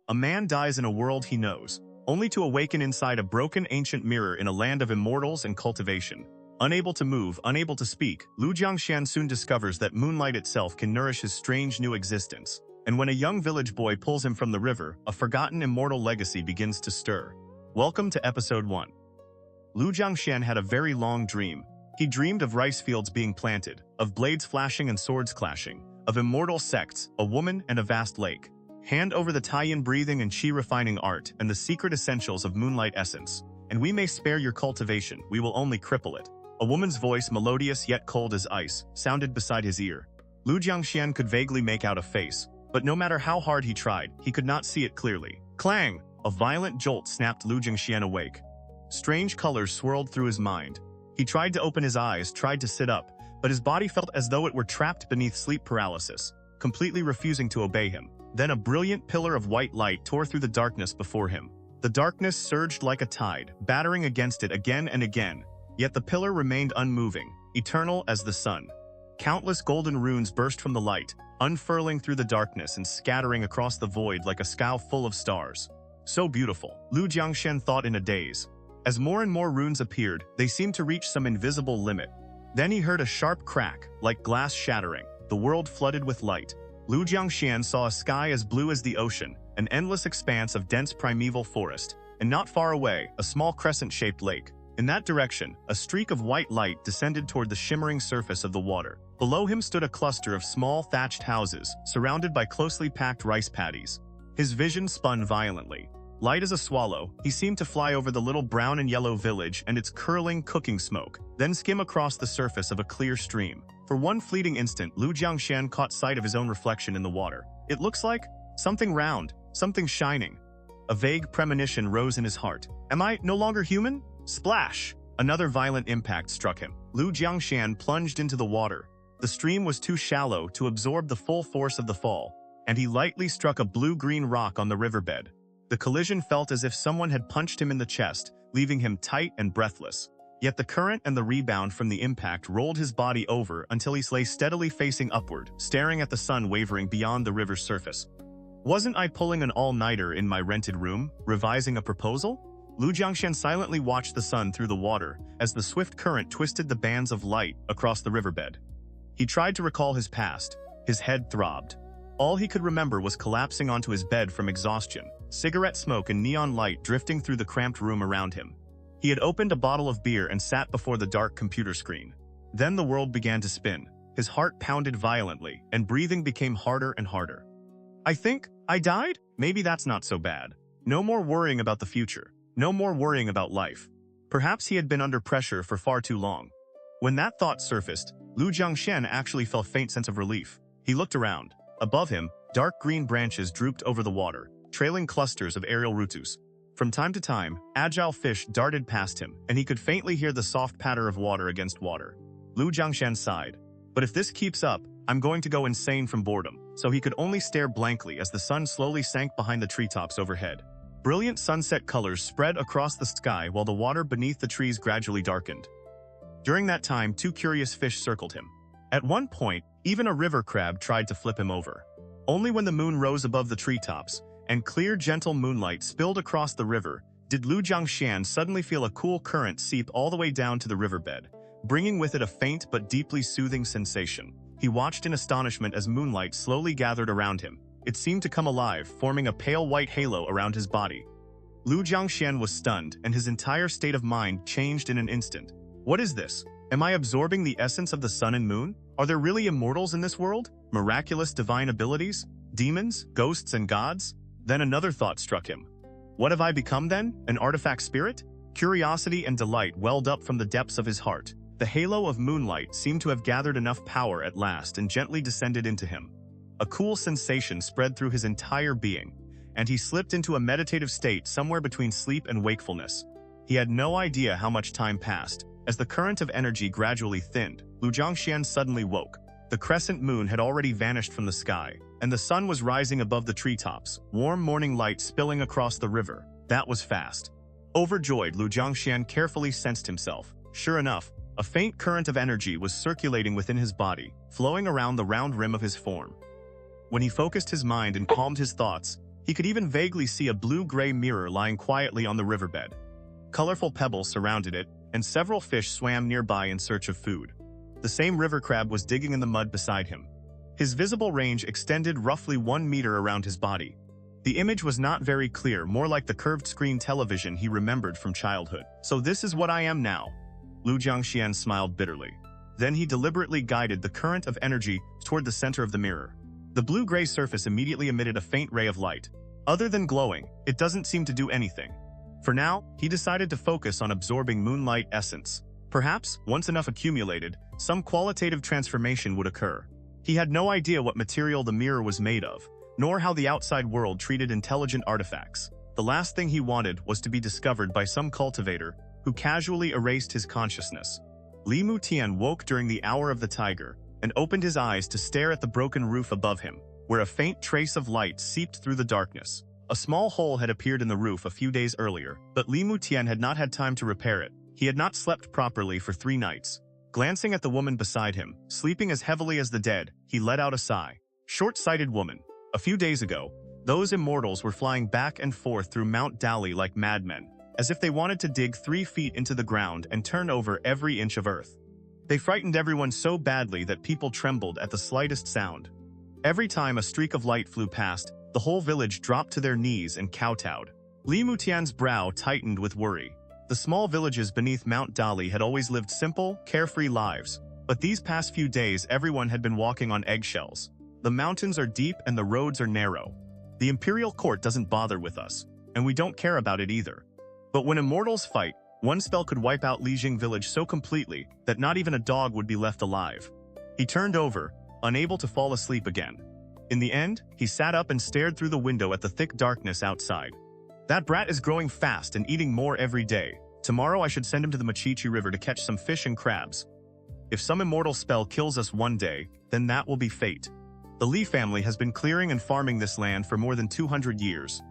A man dies in a world he knows, only to awaken inside a broken ancient mirror in a land of immortals and cultivation. Unable to move, unable to speak, Lu Jiangxian soon discovers that moonlight itself can nourish his strange new existence. And when a young village boy pulls him from the river, a forgotten immortal legacy begins to stir. Welcome to Episode 1. Lu Jiangxian had a very long dream. He dreamed of rice fields being planted, of blades flashing and swords clashing, of immortal sects, a woman, and a vast lake. Hand over the Taiyan breathing and Qi refining art and the secret essentials of moonlight essence. And we may spare your cultivation, we will only cripple it. A woman's voice, melodious yet cold as ice, sounded beside his ear. Lu Jiangxian could vaguely make out a face, but no matter how hard he tried, he could not see it clearly. Clang! A violent jolt snapped Lu Jiangxian awake. Strange colors swirled through his mind. He tried to open his eyes, tried to sit up, but his body felt as though it were trapped beneath sleep paralysis, completely refusing to obey him. Then a brilliant pillar of white light tore through the darkness before him. The darkness surged like a tide, battering against it again and again. Yet the pillar remained unmoving, eternal as the sun. Countless golden runes burst from the light, unfurling through the darkness and scattering across the void like a sky full of stars. So beautiful, Lu Jiangxian thought in a daze. As more and more runes appeared, they seemed to reach some invisible limit. Then he heard a sharp crack, like glass shattering. The world flooded with light. Lu Jiangxian saw a sky as blue as the ocean, an endless expanse of dense primeval forest, and not far away, a small crescent-shaped lake. In that direction, a streak of white light descended toward the shimmering surface of the water. Below him stood a cluster of small thatched houses, surrounded by closely packed rice paddies. His vision spun violently. Light as a swallow, he seemed to fly over the little brown and yellow village and its curling cooking smoke, then skim across the surface of a clear stream. For one fleeting instant, Lu Jiangxian caught sight of his own reflection in the water. It looks like something round, something shining. A vague premonition rose in his heart. Am I no longer human? Splash! Another violent impact struck him. Lu Jiangxian plunged into the water. The stream was too shallow to absorb the full force of the fall, and he lightly struck a blue-green rock on the riverbed. The collision felt as if someone had punched him in the chest, leaving him tight and breathless. Yet the current and the rebound from the impact rolled his body over until he lay steadily facing upward, staring at the sun wavering beyond the river's surface. Wasn't I pulling an all-nighter in my rented room, revising a proposal? Lu Jiangxian silently watched the sun through the water as the swift current twisted the bands of light across the riverbed. He tried to recall his past. His head throbbed. All he could remember was collapsing onto his bed from exhaustion, cigarette smoke and neon light drifting through the cramped room around him. He had opened a bottle of beer and sat before the dark computer screen. Then the world began to spin. His heart pounded violently, and breathing became harder and harder. I think I died? Maybe that's not so bad. No more worrying about the future. No more worrying about life. Perhaps he had been under pressure for far too long. When that thought surfaced, Lu Jiangxian actually felt a faint sense of relief. He looked around. Above him, dark green branches drooped over the water, trailing clusters of aerial roots. From time to time, agile fish darted past him, and he could faintly hear the soft patter of water against water. Lu Jiangxian sighed. But if this keeps up, I'm going to go insane from boredom. So he could only stare blankly as the sun slowly sank behind the treetops overhead. Brilliant sunset colors spread across the sky while the water beneath the trees gradually darkened. During that time, two curious fish circled him. At one point, even a river crab tried to flip him over. Only when the moon rose above the treetops, and clear, gentle moonlight spilled across the river, did Lu Jiangxian suddenly feel a cool current seep all the way down to the riverbed, bringing with it a faint but deeply soothing sensation. He watched in astonishment as moonlight slowly gathered around him. It seemed to come alive, forming a pale white halo around his body. Lu Jiangxian was stunned, and his entire state of mind changed in an instant. What is this? Am I absorbing the essence of the sun and moon? Are there really immortals in this world? Miraculous divine abilities? Demons, ghosts, and gods? Then another thought struck him. What have I become then? An artifact spirit? Curiosity and delight welled up from the depths of his heart. The halo of moonlight seemed to have gathered enough power at last and gently descended into him. A cool sensation spread through his entire being, and he slipped into a meditative state somewhere between sleep and wakefulness. He had no idea how much time passed. As the current of energy gradually thinned, Lu Jiangxian suddenly woke. The crescent moon had already vanished from the sky, and the sun was rising above the treetops, warm morning light spilling across the river. That was fast. Overjoyed, Lu Jiangxian carefully sensed himself. Sure enough, a faint current of energy was circulating within his body, flowing around the round rim of his form. When he focused his mind and calmed his thoughts, He could even vaguely see a blue-gray mirror lying quietly on the riverbed. Colorful pebbles surrounded it, and several fish swam nearby in search of food. The same river crab was digging in the mud beside him. His visible range extended roughly 1 meter around his body. The image was not very clear, more like the curved screen television he remembered from childhood. So this is what I am now. Lu Jiangxian smiled bitterly. Then he deliberately guided the current of energy toward the center of the mirror. The blue-gray surface immediately emitted a faint ray of light. Other than glowing, it doesn't seem to do anything. For now, he decided to focus on absorbing moonlight essence. Perhaps, once enough accumulated, some qualitative transformation would occur. He had no idea what material the mirror was made of, nor how the outside world treated intelligent artifacts. The last thing he wanted was to be discovered by some cultivator who casually erased his consciousness. Li Mutian woke during the hour of the tiger and opened his eyes to stare at the broken roof above him, where a faint trace of light seeped through the darkness. A small hole had appeared in the roof a few days earlier, but Li Mutian had not had time to repair it. He had not slept properly for 3 nights. Glancing at the woman beside him, sleeping as heavily as the dead, he let out a sigh. Short-sighted woman. A few days ago, those immortals were flying back and forth through Mount Dali like madmen, as if they wanted to dig 3 feet into the ground and turn over every inch of earth. They frightened everyone so badly that people trembled at the slightest sound. Every time a streak of light flew past, the whole village dropped to their knees and kowtowed. Li Mutian's brow tightened with worry. The small villages beneath Mount Dali had always lived simple, carefree lives, but these past few days everyone had been walking on eggshells. The mountains are deep and the roads are narrow. The imperial court doesn't bother with us, and we don't care about it either. But when immortals fight, one spell could wipe out Lijing village so completely that not even a dog would be left alive. He turned over, unable to fall asleep again. In the end, he sat up and stared through the window at the thick darkness outside. That brat is growing fast and eating more every day. Tomorrow I should send him to the Machichi River to catch some fish and crabs. If some immortal spell kills us one day, then that will be fate. The Li family has been clearing and farming this land for more than 200 years.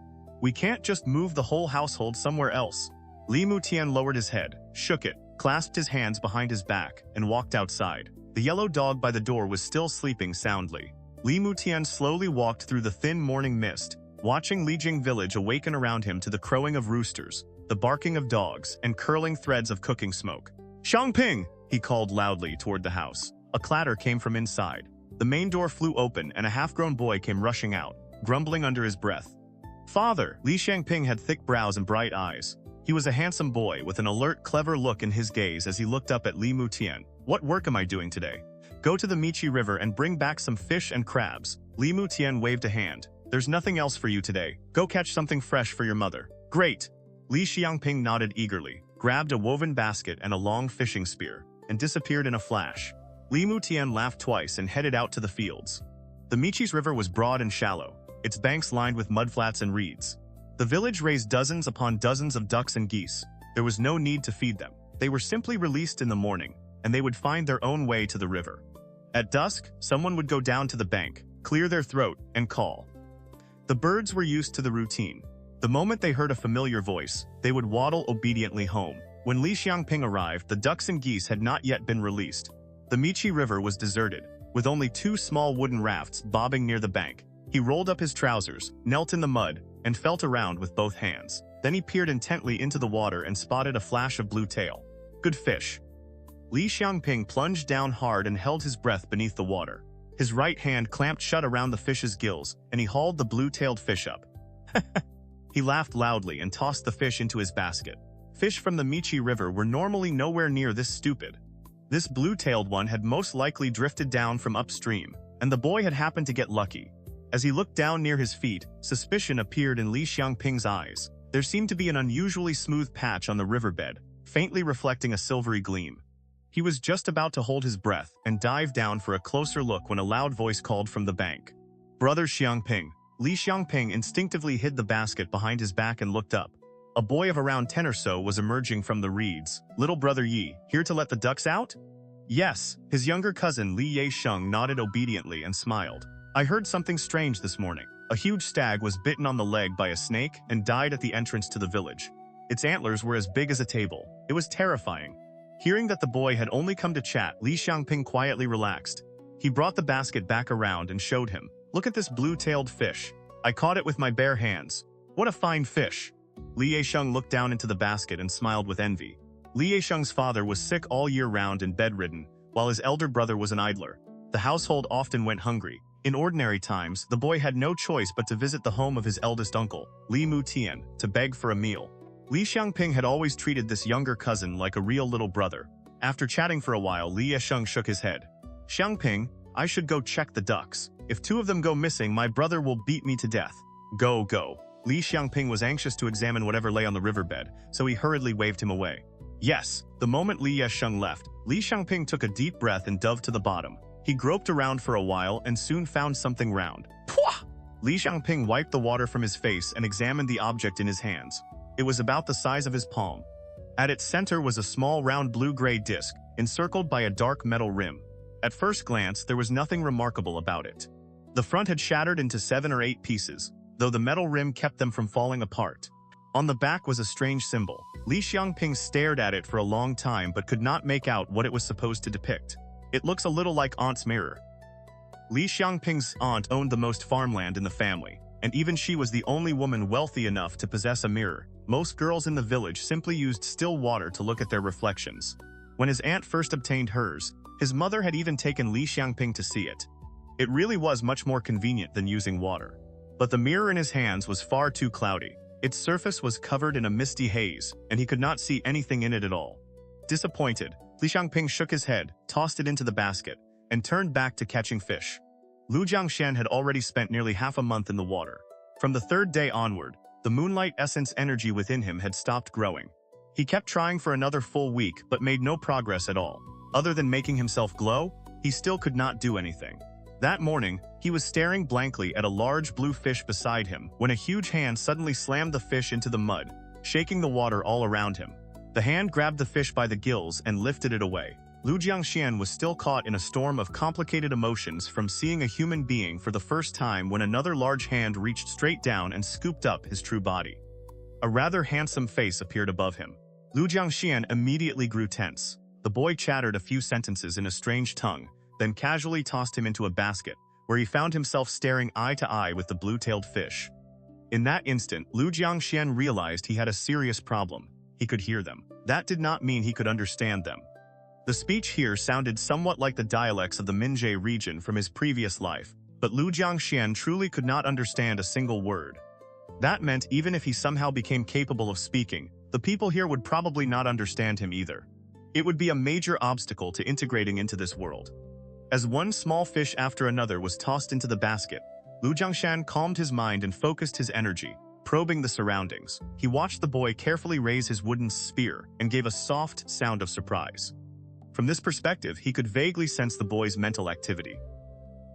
We can't just move the whole household somewhere else. Li Mutian lowered his head, shook it, clasped his hands behind his back, and walked outside. The yellow dog by the door was still sleeping soundly. Li Mutian slowly walked through the thin morning mist, watching Lijing village awaken around him to the crowing of roosters, the barking of dogs, and curling threads of cooking smoke. "Xiangping!" he called loudly toward the house. A clatter came from inside. The main door flew open and a half-grown boy came rushing out, grumbling under his breath. "Father!" Li Xiangping had thick brows and bright eyes. He was a handsome boy with an alert, clever look in his gaze as he looked up at Li Mutian. "What work am I doing today?" "Go to the Michi River and bring back some fish and crabs." Li Mutian waved a hand. "There's nothing else for you today. Go catch something fresh for your mother." "Great!" Li Xiangping nodded eagerly, grabbed a woven basket and a long fishing spear, and disappeared in a flash. Li Mutian laughed twice and headed out to the fields. The Michi's river was broad and shallow, its banks lined with mudflats and reeds. The village raised dozens upon dozens of ducks and geese. There was no need to feed them. They were simply released in the morning, and they would find their own way to the river. At dusk, someone would go down to the bank, clear their throat, and call. The birds were used to the routine. The moment they heard a familiar voice, they would waddle obediently home. When Li Xiangping arrived, the ducks and geese had not yet been released. The Michi River was deserted, with only 2 small wooden rafts bobbing near the bank. He rolled up his trousers, knelt in the mud, and felt around with both hands. Then he peered intently into the water and spotted a flash of blue tail. Good fish. Li Xiangping plunged down hard and held his breath beneath the water. His right hand clamped shut around the fish's gills, and he hauled the blue-tailed fish up. He laughed loudly and tossed the fish into his basket. Fish from the Michi River were normally nowhere near this stupid. This blue-tailed one had most likely drifted down from upstream, and the boy had happened to get lucky. As he looked down near his feet, suspicion appeared in Li Xiangping's eyes. There seemed to be an unusually smooth patch on the riverbed, faintly reflecting a silvery gleam. He was just about to hold his breath and dive down for a closer look when a loud voice called from the bank. "Brother Xiangping." Li Xiangping instinctively hid the basket behind his back and looked up. A boy of around 10 or so was emerging from the reeds. "Little brother Yi, here to let the ducks out?" "Yes." His younger cousin Li Yesheng nodded obediently and smiled. "I heard something strange this morning. A huge stag was bitten on the leg by a snake and died at the entrance to the village. Its antlers were as big as a table. It was terrifying." Hearing that the boy had only come to chat, Li Xiangping quietly relaxed. He brought the basket back around and showed him. "Look at this blue-tailed fish. I caught it with my bare hands. What a fine fish. Li Xiangping looked down into the basket and smiled with envy. Li Xiangping's father was sick all year round and bedridden, while his elder brother was an idler. The household often went hungry. In ordinary times, the boy had no choice but to visit the home of his eldest uncle, Li Mutian, to beg for a meal. Li Xiangping had always treated this younger cousin like a real little brother. After chatting for a while, Li Xiangping shook his head. Xiangping, I should go check the ducks. If 2 of them go missing, my brother will beat me to death. Go, go. Li Xiangping was anxious to examine whatever lay on the riverbed, so he hurriedly waved him away. Yes. The moment Li Xiangping left, Li Xiangping took a deep breath and dove to the bottom. He groped around for a while and soon found something round. Pwah! Li Xiangping wiped the water from his face and examined the object in his hands. It was about the size of his palm. At its center was a small round blue-gray disc, encircled by a dark metal rim. At first glance, there was nothing remarkable about it. The front had shattered into 7 or 8 pieces, though the metal rim kept them from falling apart. On the back was a strange symbol. Li Xiangping stared at it for a long time but could not make out what it was supposed to depict. It looks a little like Aunt's mirror. Li Xiangping's aunt owned the most farmland in the family, and even she was the only woman wealthy enough to possess a mirror. Most girls in the village simply used still water to look at their reflections. When his aunt first obtained hers, his mother had even taken Li Xiangping to see it. It really was much more convenient than using water. But the mirror in his hands was far too cloudy. Its surface was covered in a misty haze, and he could not see anything in it at all. Disappointed, Li Xiangping shook his head, tossed it into the basket, and turned back to catching fish. Lu Jiangxian had already spent nearly half a month in the water. From the 3rd day onward, the moonlight essence energy within him had stopped growing. He kept trying for another full week but made no progress at all. Other than making himself glow, he still could not do anything. That morning, he was staring blankly at a large blue fish beside him when a huge hand suddenly slammed the fish into the mud, shaking the water all around him. The hand grabbed the fish by the gills and lifted it away. Lu Jiangxian was still caught in a storm of complicated emotions from seeing a human being for the first time when another large hand reached straight down and scooped up his true body. A rather handsome face appeared above him. Lu Jiangxian immediately grew tense. The boy chattered a few sentences in a strange tongue, then casually tossed him into a basket, where he found himself staring eye to eye with the blue-tailed fish. In that instant, Lu Jiangxian realized he had a serious problem. He could hear them. That did not mean he could understand them. The speech here sounded somewhat like the dialects of the Minjie region from his previous life, but Lu Jiangxian truly could not understand a single word. That meant even if he somehow became capable of speaking, the people here would probably not understand him either. It would be a major obstacle to integrating into this world. As one small fish after another was tossed into the basket, Lu Jiangxian calmed his mind and focused his energy, probing the surroundings. He watched the boy carefully raise his wooden spear and gave a soft sound of surprise. From this perspective, he could vaguely sense the boy's mental activity.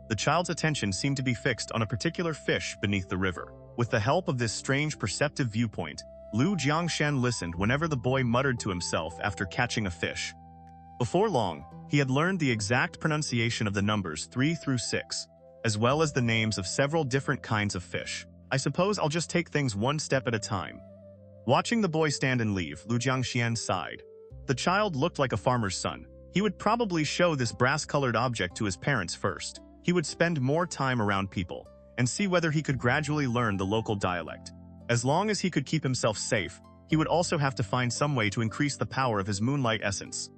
The child's attention seemed to be fixed on a particular fish beneath the river. With the help of this strange perceptive viewpoint, Lu Jiangxian listened whenever the boy muttered to himself after catching a fish. Before long, he had learned the exact pronunciation of the numbers 3 through 6, as well as the names of several different kinds of fish. I suppose I'll just take things one step at a time. Watching the boy stand and leave, Lu Jiangxian sighed. The child looked like a farmer's son. He would probably show this brass-colored object to his parents first. He would spend more time around people, and see whether he could gradually learn the local dialect. As long as he could keep himself safe, he would also have to find some way to increase the power of his moonlight essence.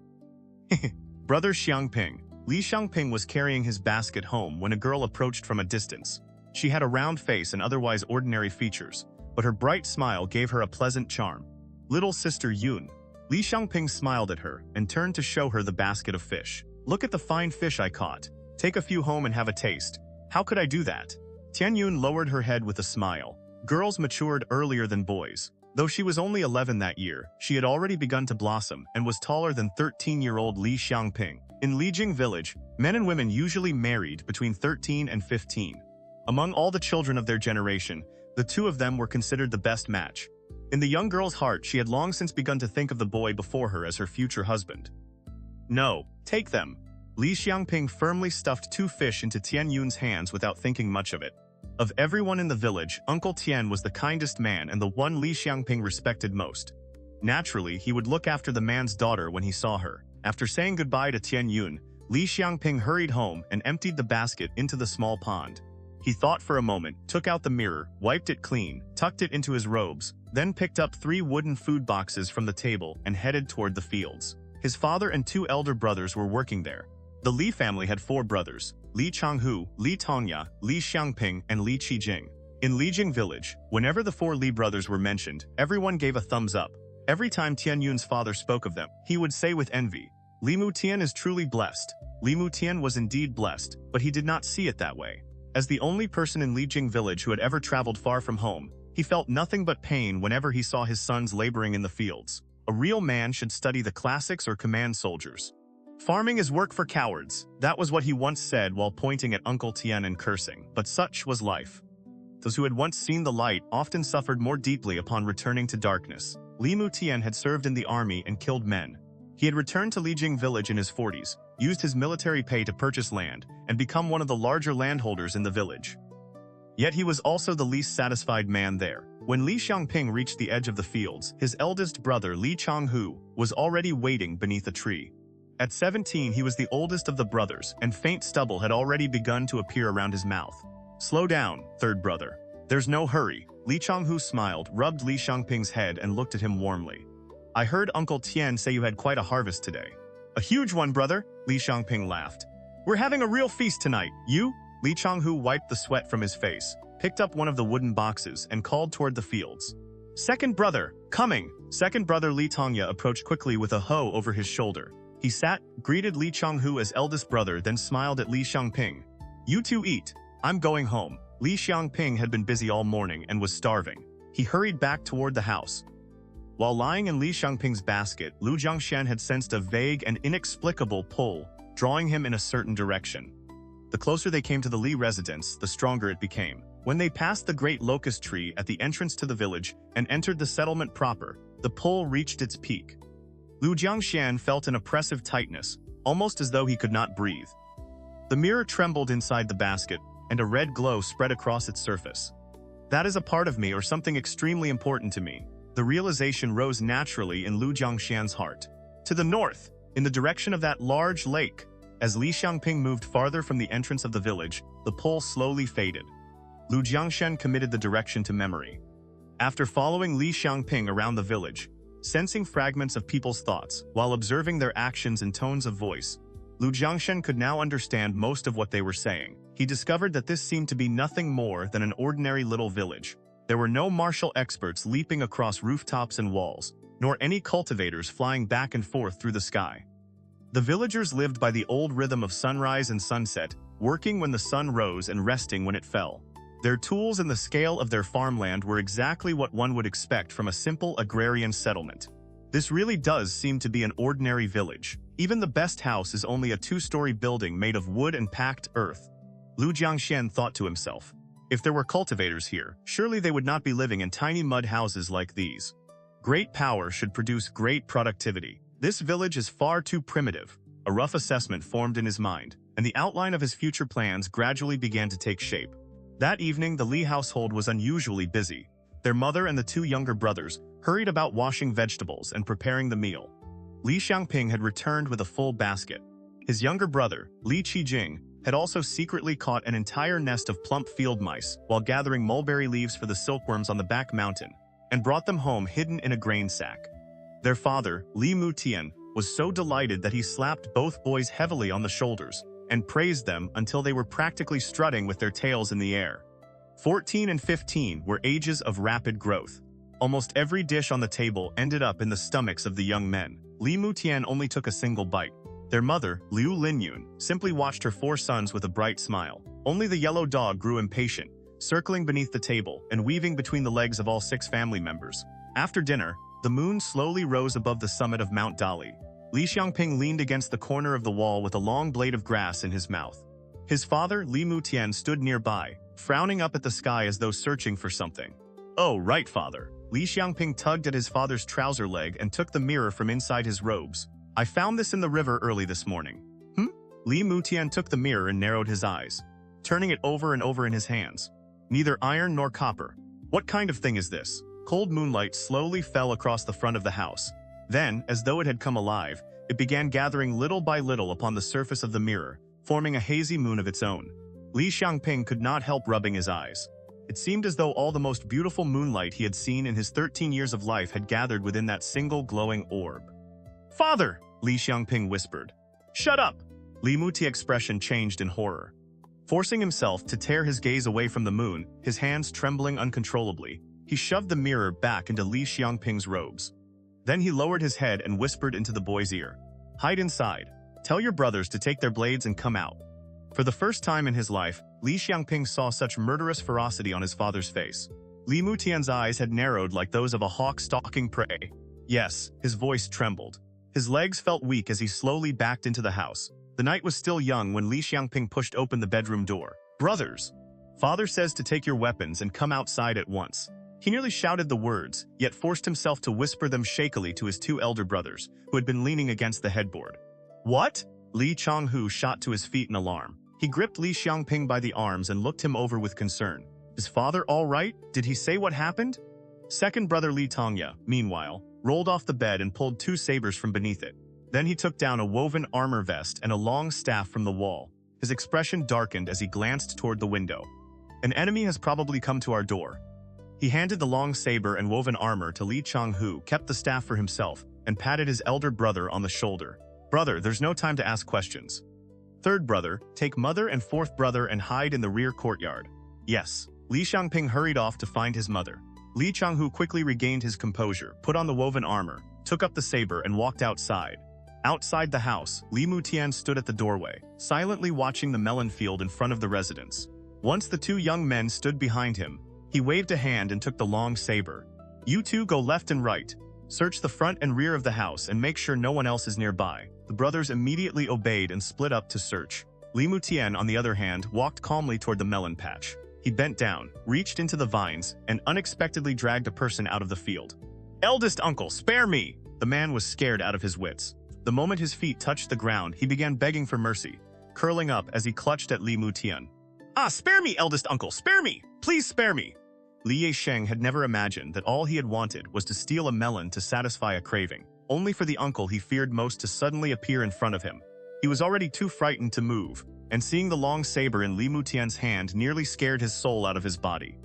Brother Xiangping. Li Xiangping was carrying his basket home when a girl approached from a distance. She had a round face and otherwise ordinary features, but her bright smile gave her a pleasant charm. Little sister Yun. Li Xiangping smiled at her and turned to show her the basket of fish. Look at the fine fish I caught. Take a few home and have a taste. How could I do that? Tian Yun lowered her head with a smile. Girls matured earlier than boys. Though she was only 11 that year, she had already begun to blossom and was taller than 13-year-old Li Xiangping. In Lijing village, men and women usually married between 13 and 15. Among all the children of their generation, the 2 of them were considered the best match. In the young girl's heart, she had long since begun to think of the boy before her as her future husband. No, take them. Li Xiangping firmly stuffed 2 fish into Tian Yun's hands without thinking much of it. Of everyone in the village, Uncle Tian was the kindest man and the one Li Xiangping respected most. Naturally, he would look after the man's daughter when he saw her. After saying goodbye to Tian Yun, Li Xiangping hurried home and emptied the basket into the small pond. He thought for a moment, took out the mirror, wiped it clean, tucked it into his robes, then picked up 3 wooden food boxes from the table and headed toward the fields. His father and 2 elder brothers were working there. The Li family had 4 brothers: Li Changhu, Li Tongya, Li Xiangping, and Li Qijing. In Lijing village, whenever the 4 Li brothers were mentioned, everyone gave a thumbs up. Every time Tian Yun's father spoke of them, he would say with envy, "Li Mutian is truly blessed." Li Mutian was indeed blessed, but he did not see it that way. As the only person in Lijing village who had ever traveled far from home, he felt nothing but pain whenever he saw his sons laboring in the fields. A real man should study the classics or command soldiers. Farming is work for cowards. That was what he once said while pointing at Uncle Tian and cursing, but such was life. Those who had once seen the light often suffered more deeply upon returning to darkness. Li Mutian had served in the army and killed men. He had returned to Lijing village in his 40s, used his military pay to purchase land, and become one of the larger landholders in the village. Yet he was also the least satisfied man there. When Li Xiangping reached the edge of the fields, his eldest brother Li Changhu was already waiting beneath a tree. At 17, he was the oldest of the brothers, and faint stubble had already begun to appear around his mouth. "Slow down, third brother. There's no hurry." Li Changhu smiled, rubbed Li Xiangping's head, and looked at him warmly. "I heard Uncle Tian say you had quite a harvest today." "A huge one, brother," Li Xiangping laughed. "We're having a real feast tonight. You?" Li Changhu wiped the sweat from his face, picked up one of the wooden boxes, and called toward the fields. "Second brother, coming!" Second brother Li Tongya approached quickly with a hoe over his shoulder. He sat, greeted Li Changhu as eldest brother, then smiled at Li Xiangping. "You two eat. I'm going home." Li Xiangping had been busy all morning and was starving. He hurried back toward the house. While lying in Li Xiangping's basket, Lu Jiangxian had sensed a vague and inexplicable pull, drawing him in a certain direction. The closer they came to the Li residence, the stronger it became. When they passed the great locust tree at the entrance to the village and entered the settlement proper, the pull reached its peak. Lu Jiangxian felt an oppressive tightness, almost as though he could not breathe. The mirror trembled inside the basket, and a red glow spread across its surface. "That is a part of me, or something extremely important to me." The realization rose naturally in Lu Jiangxian's heart. To the north, in the direction of that large lake. As Li Xiangping moved farther from the entrance of the village, the pull slowly faded. Lu Jiangxian committed the direction to memory. After following Li Xiangping around the village, sensing fragments of people's thoughts, while observing their actions and tones of voice, Lu Jiangxian could now understand most of what they were saying. He discovered that this seemed to be nothing more than an ordinary little village. There were no martial experts leaping across rooftops and walls, nor any cultivators flying back and forth through the sky. The villagers lived by the old rhythm of sunrise and sunset, working when the sun rose and resting when it fell. Their tools and the scale of their farmland were exactly what one would expect from a simple agrarian settlement. This really does seem to be an ordinary village. Even the best house is only a 2-story building made of wood and packed earth. Lu Jiangxian thought to himself, if there were cultivators here, surely they would not be living in tiny mud houses like these. Great power should produce great productivity. This village is far too primitive. A rough assessment formed in his mind, and the outline of his future plans gradually began to take shape. That evening, the Li household was unusually busy. Their mother and the 2 younger brothers hurried about washing vegetables and preparing the meal. Li Xiangping had returned with a full basket. His younger brother, Li Qijing, had also secretly caught an entire nest of plump field mice while gathering mulberry leaves for the silkworms on the back mountain, and brought them home hidden in a grain sack. Their father, Li Mutian, was so delighted that he slapped both boys heavily on the shoulders and praised them until they were practically strutting with their tails in the air. 14 and 15 were ages of rapid growth. Almost every dish on the table ended up in the stomachs of the young men. Li Mutian only took a single bite. Their mother, Liu Linyun, simply watched her 4 sons with a bright smile. Only the yellow dog grew impatient, circling beneath the table and weaving between the legs of all 6 family members. After dinner, the moon slowly rose above the summit of Mount Dali. Li Xiangping leaned against the corner of the wall with a long blade of grass in his mouth. His father, Li Mutian, stood nearby, frowning up at the sky as though searching for something. "Oh, right, father." Li Xiangping tugged at his father's trouser leg and took the mirror from inside his robes. "I found this in the river early this morning." Li Mutian took the mirror and narrowed his eyes, turning it over and over in his hands. "Neither iron nor copper. What kind of thing is this?" Cold moonlight slowly fell across the front of the house. Then, as though it had come alive, it began gathering little by little upon the surface of the mirror, forming a hazy moon of its own. Li Xiangping could not help rubbing his eyes. It seemed as though all the most beautiful moonlight he had seen in his 13 years of life had gathered within that single glowing orb. "Father!" Li Xiangping whispered. "Shut up!" Li Mutian's expression changed in horror. Forcing himself to tear his gaze away from the moon, his hands trembling uncontrollably, he shoved the mirror back into Li Xiangping's robes. Then he lowered his head and whispered into the boy's ear. "Hide inside. Tell your brothers to take their blades and come out." For the first time in his life, Li Xiangping saw such murderous ferocity on his father's face. Li Mutian's eyes had narrowed like those of a hawk stalking prey. Yes, his voice trembled. His legs felt weak as he slowly backed into the house. The night was still young when Li Xiangping pushed open the bedroom door. "Brothers! Father says to take your weapons and come outside at once." He nearly shouted the words, yet forced himself to whisper them shakily to his two elder brothers, who had been leaning against the headboard. "What?" Li Changhu shot to his feet in alarm. He gripped Li Xiangping by the arms and looked him over with concern. "Is father all right? Did he say what happened?" Second brother Li Tongya, meanwhile, rolled off the bed and pulled two sabers from beneath it. Then he took down a woven armor vest and a long staff from the wall. His expression darkened as he glanced toward the window. "An enemy has probably come to our door." He handed the long saber and woven armor to Li Changhu, kept the staff for himself, and patted his elder brother on the shoulder. "Brother, there's no time to ask questions." Third brother, take mother and fourth brother and hide in the rear courtyard. Yes. Li Xiangping hurried off to find his mother. Li Changhu quickly regained his composure, put on the woven armor, took up the saber and walked outside. Outside the house, Li Mutian stood at the doorway, silently watching the melon field in front of the residence. Once the two young men stood behind him, he waved a hand and took the long saber. "You two go left and right. Search the front and rear of the house and make sure no one else is nearby." The brothers immediately obeyed and split up to search. Li Mutian, on the other hand, walked calmly toward the melon patch. He bent down, reached into the vines, and unexpectedly dragged a person out of the field. "Eldest uncle, spare me!" The man was scared out of his wits. The moment his feet touched the ground, he began begging for mercy, curling up as he clutched at Li Mutian. "Ah, spare me, eldest uncle, spare me! Please spare me!" Li Xiangping had never imagined that all he had wanted was to steal a melon to satisfy a craving, only for the uncle he feared most to suddenly appear in front of him. He was already too frightened to move, and seeing the long saber in Li Mutian's hand nearly scared his soul out of his body.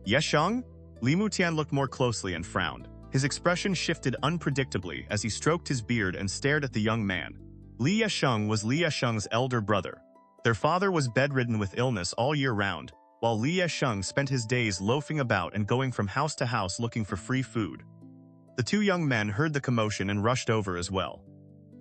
"Yesheng?" Li Mutian looked more closely and frowned. His expression shifted unpredictably as he stroked his beard and stared at the young man. Li Yesheng was Li Yesheng's elder brother. Their father was bedridden with illness all year round, while Li Xiangping spent his days loafing about and going from house to house looking for free food. The two young men heard the commotion and rushed over as well.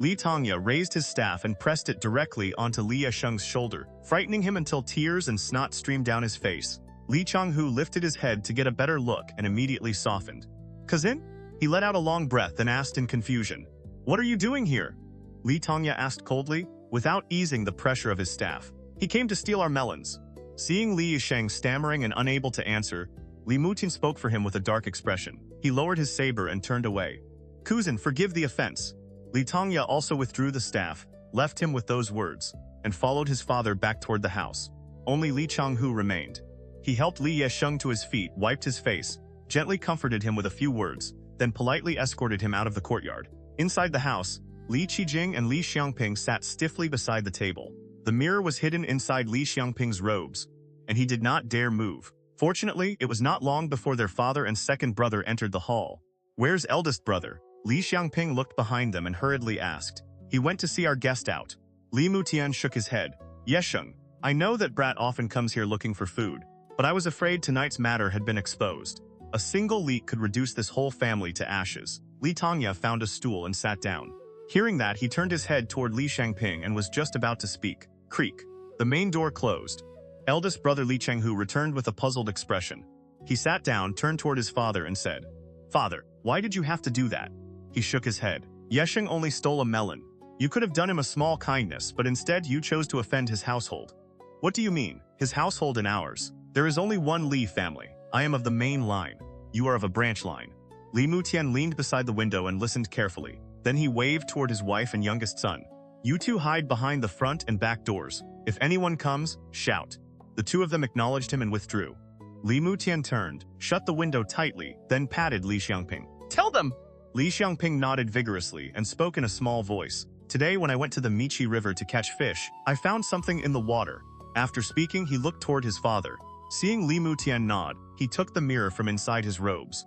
Li Tongya raised his staff and pressed it directly onto Li Xiangping's shoulder, frightening him until tears and snot streamed down his face. Li Changhu lifted his head to get a better look and immediately softened. "Cousin?" He let out a long breath and asked in confusion. "What are you doing here?" Li Tongya asked coldly, without easing the pressure of his staff. "He came to steal our melons." Seeing Li Xiangping stammering and unable to answer, Li Mutian spoke for him with a dark expression. He lowered his saber and turned away. "Cousin, forgive the offense." Li Tongya also withdrew the staff, left him with those words, and followed his father back toward the house. Only Li Changhu remained. He helped Li Xiangping to his feet, wiped his face, gently comforted him with a few words, then politely escorted him out of the courtyard. Inside the house, Li Qijing and Li Xiangping sat stiffly beside the table. The mirror was hidden inside Li Xiangping's robes, and he did not dare move. Fortunately, it was not long before their father and second brother entered the hall. "Where's eldest brother?" Li Xiangping looked behind them and hurriedly asked. "He went to see our guest out." Li Mutian shook his head. "Yesheng, I know that brat often comes here looking for food, but I was afraid tonight's matter had been exposed. A single leak could reduce this whole family to ashes." Li Tongya found a stool and sat down. Hearing that, he turned his head toward Li Xiangping and was just about to speak. Creak. The main door closed. Eldest brother Li Chenghu returned with a puzzled expression. He sat down, turned toward his father and said, "Father, why did you have to do that?" He shook his head. "Yesheng only stole a melon. You could have done him a small kindness, but instead you chose to offend his household." "What do you mean, his household and ours? There is only one Li family. I am of the main line. You are of a branch line." Li Mutian leaned beside the window and listened carefully. Then he waved toward his wife and youngest son. "You two hide behind the front and back doors. If anyone comes, shout." The two of them acknowledged him and withdrew. Li Mutian turned, shut the window tightly, then patted Li Xiangping. "Tell them!" Li Xiangping nodded vigorously and spoke in a small voice. "Today when I went to the Michi River to catch fish, I found something in the water. After speaking, he looked toward his father. Seeing Li Mutian nod, he took the mirror from inside his robes.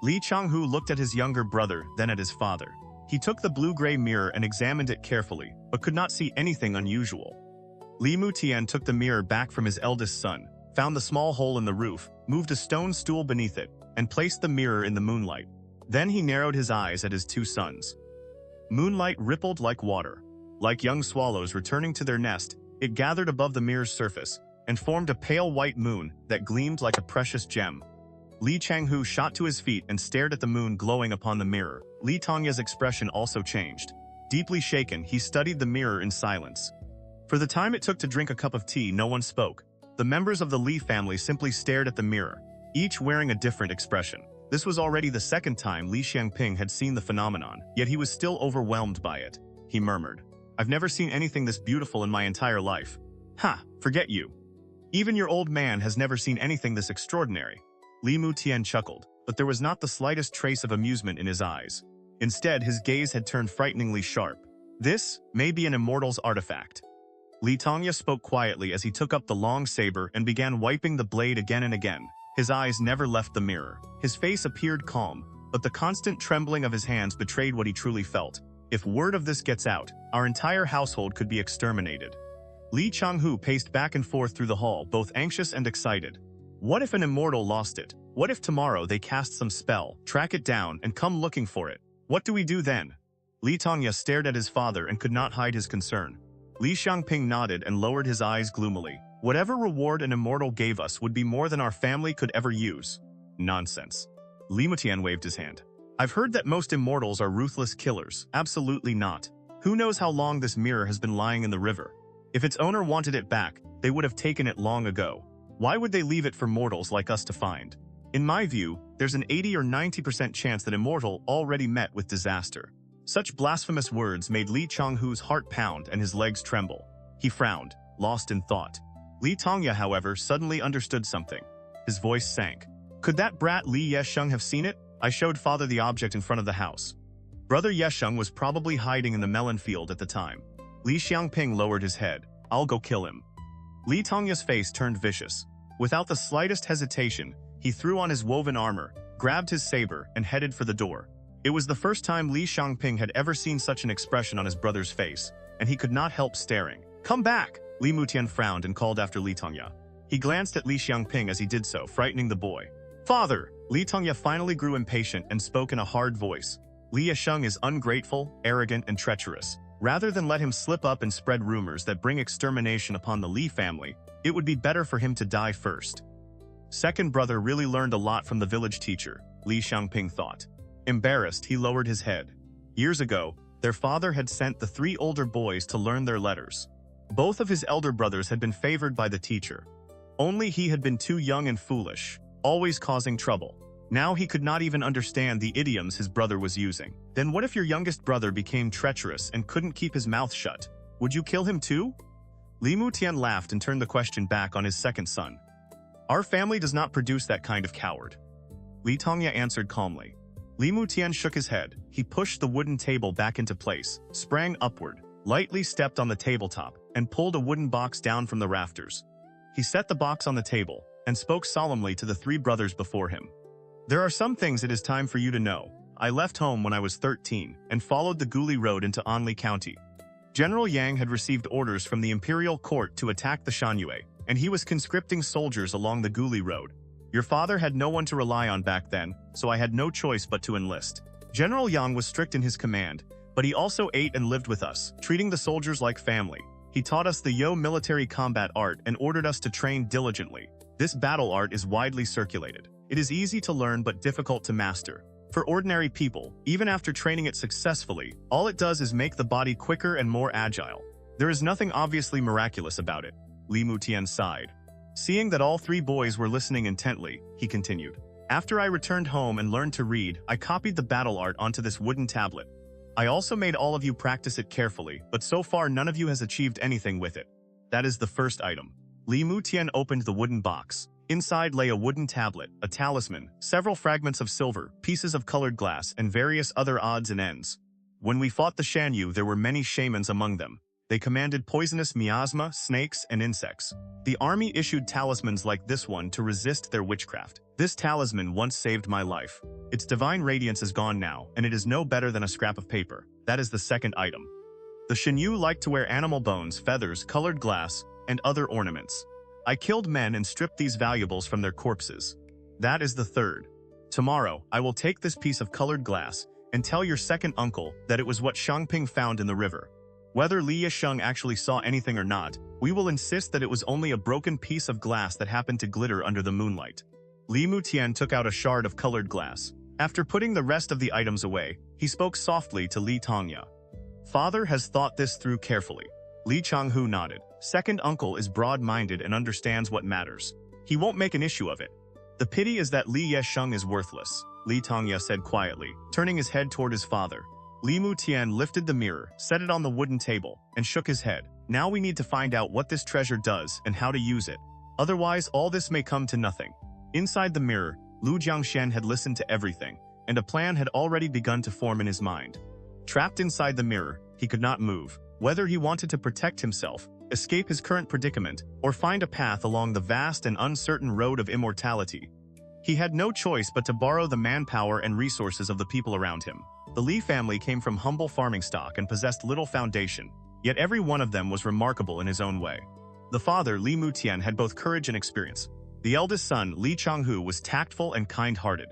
Li Changhu looked at his younger brother, then at his father. He took the blue-gray mirror and examined it carefully, but could not see anything unusual. Li Mutian took the mirror back from his eldest son, found the small hole in the roof, moved a stone stool beneath it, and placed the mirror in the moonlight. Then he narrowed his eyes at his two sons. Moonlight rippled like water. Like young swallows returning to their nest, it gathered above the mirror's surface and formed a pale white moon that gleamed like a precious gem. Li Changhu shot to his feet and stared at the moon glowing upon the mirror. Li Tongya's expression also changed. Deeply shaken, he studied the mirror in silence. For the time it took to drink a cup of tea, no one spoke. The members of the Li family simply stared at the mirror, each wearing a different expression. This was already the second time Li Xiangping had seen the phenomenon, yet he was still overwhelmed by it. He murmured, "I've never seen anything this beautiful in my entire life." "Ha, forget you. Even your old man has never seen anything this extraordinary." Li Mutian chuckled, but there was not the slightest trace of amusement in his eyes. Instead, his gaze had turned frighteningly sharp. "This may be an immortal's artifact." Li Tongya spoke quietly as he took up the long saber and began wiping the blade again and again. His eyes never left the mirror. His face appeared calm, but the constant trembling of his hands betrayed what he truly felt. If word of this gets out, our entire household could be exterminated. Li Changhu paced back and forth through the hall, both anxious and excited. What if an immortal lost it? What if tomorrow they cast some spell, track it down, and come looking for it? What do we do then? Li Tongya stared at his father and could not hide his concern. Li Xiangping nodded and lowered his eyes gloomily. Whatever reward an immortal gave us would be more than our family could ever use. Nonsense. Li Mutian waved his hand. I've heard that most immortals are ruthless killers. Absolutely not. Who knows how long this mirror has been lying in the river? If its owner wanted it back, they would have taken it long ago. Why would they leave it for mortals like us to find? In my view, there's an 80 or 90% chance that Immortal already met with disaster. Such blasphemous words made Li Changhu's heart pound and his legs tremble. He frowned, lost in thought. Li Tongya, however, suddenly understood something. His voice sank. Could that brat Li Yesheng have seen it? I showed father the object in front of the house. Brother Yesheng was probably hiding in the melon field at the time. Li Xiangping lowered his head. I'll go kill him. Li Tongya's face turned vicious. Without the slightest hesitation, he threw on his woven armor, grabbed his saber, and headed for the door. It was the first time Li Xiangping had ever seen such an expression on his brother's face, and he could not help staring. Come back! Li Mutian frowned and called after Li Tongya. He glanced at Li Xiangping as he did so, frightening the boy. Father! Li Tongya finally grew impatient and spoke in a hard voice. Li Yesheng is ungrateful, arrogant, and treacherous. Rather than let him slip up and spread rumors that bring extermination upon the Li family, it would be better for him to die first. Second brother really learned a lot from the village teacher, Li Xiangping thought. Embarrassed, he lowered his head. Years ago, their father had sent the 3 older boys to learn their letters. Both of his elder brothers had been favored by the teacher. Only he had been too young and foolish, always causing trouble. Now he could not even understand the idioms his brother was using. Then what if your youngest brother became treacherous and couldn't keep his mouth shut? Would you kill him too? Li Mutian laughed and turned the question back on his second son. Our family does not produce that kind of coward. Li Tongya answered calmly. Li Mutian shook his head. He pushed the wooden table back into place, sprang upward, lightly stepped on the tabletop, and pulled a wooden box down from the rafters. He set the box on the table and spoke solemnly to the 3 brothers before him. There are some things it is time for you to know. I left home when I was 13 and followed the Guli Road into Anli County. General Yang had received orders from the imperial court to attack the Shangyue, and he was conscripting soldiers along the Guli Road. Your father had no one to rely on back then, so I had no choice but to enlist. General Yang was strict in his command, but he also ate and lived with us, treating the soldiers like family. He taught us the Yo military combat art and ordered us to train diligently. This battle art is widely circulated. It is easy to learn but difficult to master. For ordinary people, even after training it successfully, all it does is make the body quicker and more agile. There is nothing obviously miraculous about it. Li Mutian sighed. Seeing that all 3 boys were listening intently, he continued. After I returned home and learned to read, I copied the battle art onto this wooden tablet. I also made all of you practice it carefully, but so far none of you has achieved anything with it. That is the first item. Li Mutian opened the wooden box. Inside lay a wooden tablet, a talisman, several fragments of silver, pieces of colored glass, and various other odds and ends. When we fought the Shanyu, there were many shamans among them. They commanded poisonous miasma, snakes, and insects. The army issued talismans like this one to resist their witchcraft. This talisman once saved my life. Its divine radiance is gone now, and it is no better than a scrap of paper. That is the second item. The Shinyu liked to wear animal bones, feathers, colored glass, and other ornaments. I killed men and stripped these valuables from their corpses. That is the third. Tomorrow, I will take this piece of colored glass and tell your second uncle that it was what Xiangping found in the river. Whether Li Xiangping actually saw anything or not, we will insist that it was only a broken piece of glass that happened to glitter under the moonlight. Li Mutian took out a shard of colored glass. After putting the rest of the items away, he spoke softly to Li Xiangya. Father has thought this through carefully. Li Changhu nodded. Second uncle is broad-minded and understands what matters. He won't make an issue of it. The pity is that Li Xiangping is worthless, Li Xiangya said quietly, turning his head toward his father. Li Mutian lifted the mirror, set it on the wooden table, and shook his head. Now we need to find out what this treasure does and how to use it. Otherwise, all this may come to nothing. Inside the mirror, Lu Jiangxian had listened to everything, and a plan had already begun to form in his mind. Trapped inside the mirror, he could not move. Whether he wanted to protect himself, escape his current predicament, or find a path along the vast and uncertain road of immortality, he had no choice but to borrow the manpower and resources of the people around him. The Li family came from humble farming stock and possessed little foundation, yet every one of them was remarkable in his own way. The father, Li Mutian, had both courage and experience. The eldest son, Li Changhu, was tactful and kind-hearted.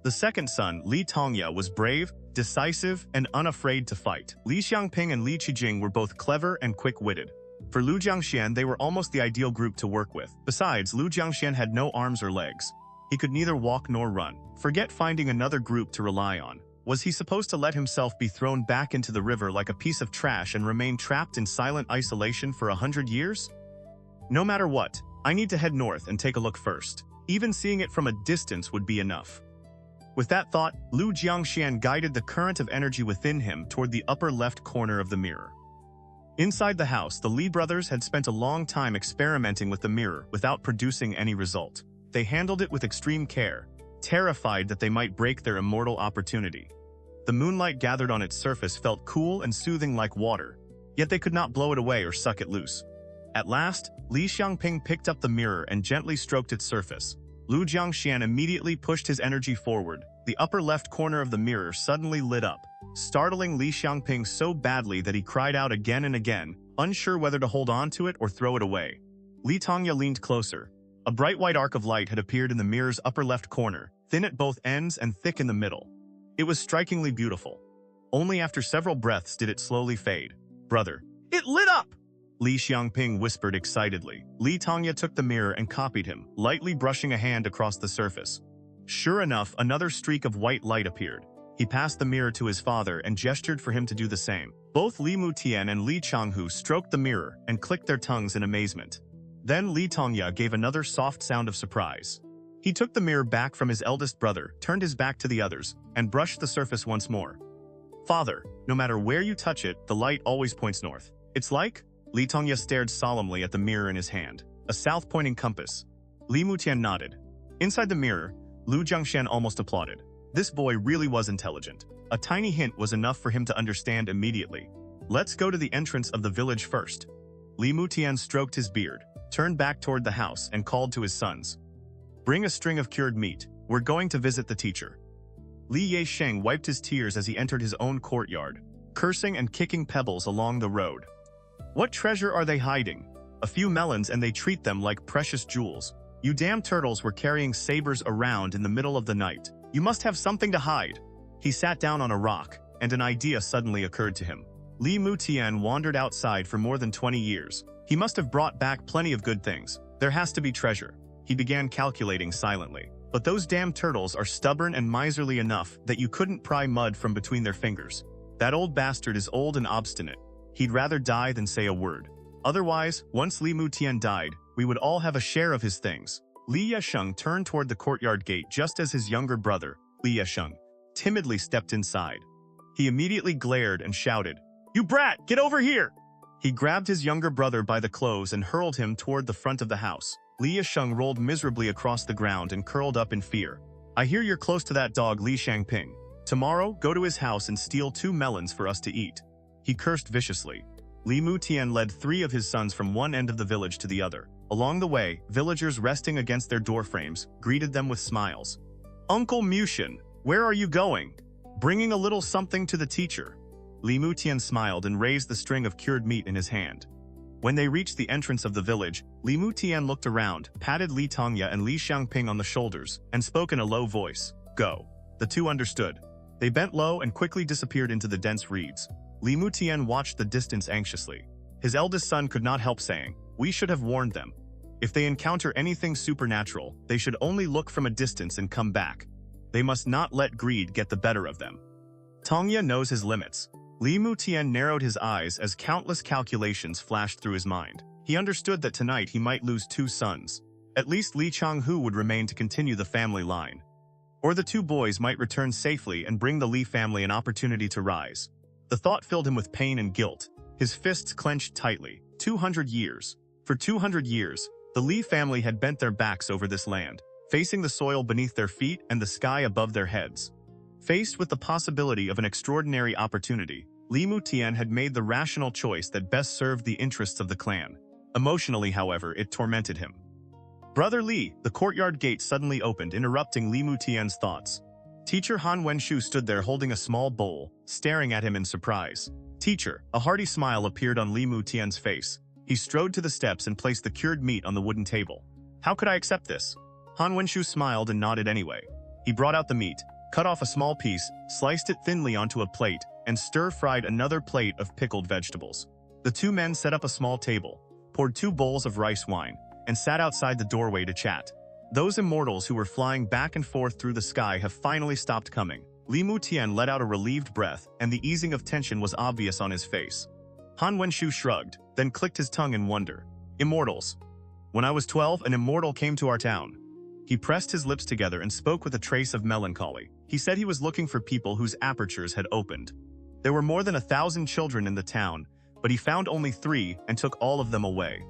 The second son, Li Tongya, was brave, decisive, and unafraid to fight. Li Xiangping and Li Qijing were both clever and quick-witted. For Lu Jiangxian, they were almost the ideal group to work with. Besides, Lu Jiangxian had no arms or legs. He could neither walk nor run. Forget finding another group to rely on. Was he supposed to let himself be thrown back into the river like a piece of trash and remain trapped in silent isolation for 100 years? No matter what, I need to head north and take a look first. Even seeing it from a distance would be enough. With that thought, Lu Jiangxian guided the current of energy within him toward the upper left corner of the mirror. Inside the house, the Li brothers had spent a long time experimenting with the mirror without producing any result. They handled it with extreme care, terrified that they might break their immortal opportunity. The moonlight gathered on its surface felt cool and soothing like water, yet they could not blow it away or suck it loose. At last, Li Xiangping picked up the mirror and gently stroked its surface. Lu Jiangxian immediately pushed his energy forward. The upper left corner of the mirror suddenly lit up, startling Li Xiangping so badly that he cried out again and again, unsure whether to hold on to it or throw it away. Li Tongya leaned closer. A bright white arc of light had appeared in the mirror's upper left corner, thin at both ends and thick in the middle. It was strikingly beautiful. Only after several breaths did it slowly fade. Brother, it lit up! Li Xiangping whispered excitedly. Li Tongya took the mirror and copied him, lightly brushing a hand across the surface. Sure enough, another streak of white light appeared. He passed the mirror to his father and gestured for him to do the same. Both Li Mutian and Li Changhu stroked the mirror and clicked their tongues in amazement. Then Li Tongya gave another soft sound of surprise. He took the mirror back from his eldest brother, turned his back to the others, and brushed the surface once more. Father, no matter where you touch it, the light always points north. It's like? Li Tongya stared solemnly at the mirror in his hand. A south-pointing compass. Li Mutian nodded. Inside the mirror, Lu Jiangxian almost applauded. This boy really was intelligent. A tiny hint was enough for him to understand immediately. Let's go to the entrance of the village first. Li Mutian stroked his beard, turned back toward the house, and called to his sons. Bring a string of cured meat. We're going to visit the teacher. Li Xiangping wiped his tears as he entered his own courtyard, cursing and kicking pebbles along the road. What treasure are they hiding? A few melons and they treat them like precious jewels. You damn turtles were carrying sabers around in the middle of the night. You must have something to hide. He sat down on a rock, and an idea suddenly occurred to him. Li Mutian wandered outside for more than 20 years. He must have brought back plenty of good things. There has to be treasure. He began calculating silently. But those damn turtles are stubborn and miserly enough that you couldn't pry mud from between their fingers. That old bastard is old and obstinate. He'd rather die than say a word. Otherwise, once Li Mutian died, we would all have a share of his things. Li Xiangping turned toward the courtyard gate just as his younger brother, Li Xiangping, timidly stepped inside. He immediately glared and shouted, "You brat, get over here!" He grabbed his younger brother by the clothes and hurled him toward the front of the house. Li Xiangping rolled miserably across the ground and curled up in fear. "I hear you're close to that dog Li Xiangping. Tomorrow, go to his house and steal 2 melons for us to eat." He cursed viciously. Li Mutian led 3 of his sons from one end of the village to the other. Along the way, villagers resting against their doorframes greeted them with smiles. "Uncle Mutian, where are you going?" "Bringing a little something to the teacher." Li Mutian smiled and raised the string of cured meat in his hand. When they reached the entrance of the village, Li Mutian looked around, patted Li Xiangxia and Li Xiangping on the shoulders, and spoke in a low voice. "Go." The two understood. They bent low and quickly disappeared into the dense reeds. Li Mutian watched the distance anxiously. His eldest son could not help saying, "We should have warned them. If they encounter anything supernatural, they should only look from a distance and come back. They must not let greed get the better of them." Tongya knows his limits. Li Mutian narrowed his eyes as countless calculations flashed through his mind. He understood that tonight he might lose 2 sons. At least Li Changhu would remain to continue the family line. Or the 2 boys might return safely and bring the Li family an opportunity to rise. The thought filled him with pain and guilt. His fists clenched tightly. 200 years. For 200 years, the Li family had bent their backs over this land, facing the soil beneath their feet and the sky above their heads. Faced with the possibility of an extraordinary opportunity, Li Mutian had made the rational choice that best served the interests of the clan. Emotionally, however, it tormented him. "Brother Li," the courtyard gate suddenly opened, interrupting Li Mutian's thoughts. Teacher Han Wenshu stood there holding a small bowl, staring at him in surprise. "Teacher," a hearty smile appeared on Li Mutian's face. He strode to the steps and placed the cured meat on the wooden table. "How could I accept this?" Han Wenshu smiled and nodded anyway. He brought out the meat, cut off a small piece, sliced it thinly onto a plate, and stir-fried another plate of pickled vegetables. The 2 men set up a small table, poured 2 bowls of rice wine, and sat outside the doorway to chat. Those immortals who were flying back and forth through the sky have finally stopped coming. Li Mutian let out a relieved breath, and the easing of tension was obvious on his face. Han Wenshu shrugged, then clicked his tongue in wonder. "Immortals. When I was 12, an immortal came to our town." He pressed his lips together and spoke with a trace of melancholy. He said he was looking for people whose apertures had opened. There were more than 1,000 children in the town, but he found only 3 and took all of them away.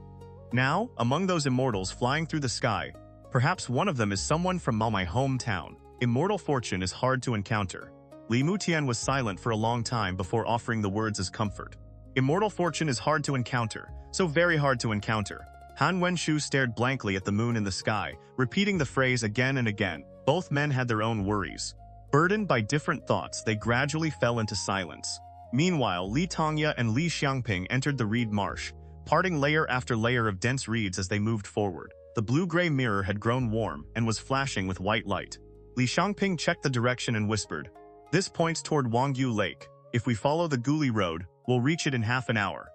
Now, among those immortals flying through the sky, perhaps one of them is someone from my hometown. Immortal fortune is hard to encounter. Li Mutian was silent for a long time before offering the words as comfort. Immortal fortune is hard to encounter, so very hard to encounter. Han Wenshu stared blankly at the moon in the sky, repeating the phrase again and again. Both men had their own worries. Burdened by different thoughts, they gradually fell into silence. Meanwhile, Li Xiangxia and Li Xiangping entered the reed marsh, parting layer after layer of dense reeds as they moved forward. The blue-gray mirror had grown warm and was flashing with white light. Li Xiangping checked the direction and whispered, "This points toward Wangyu Lake. If we follow the Guli Road, we'll reach it in half an hour."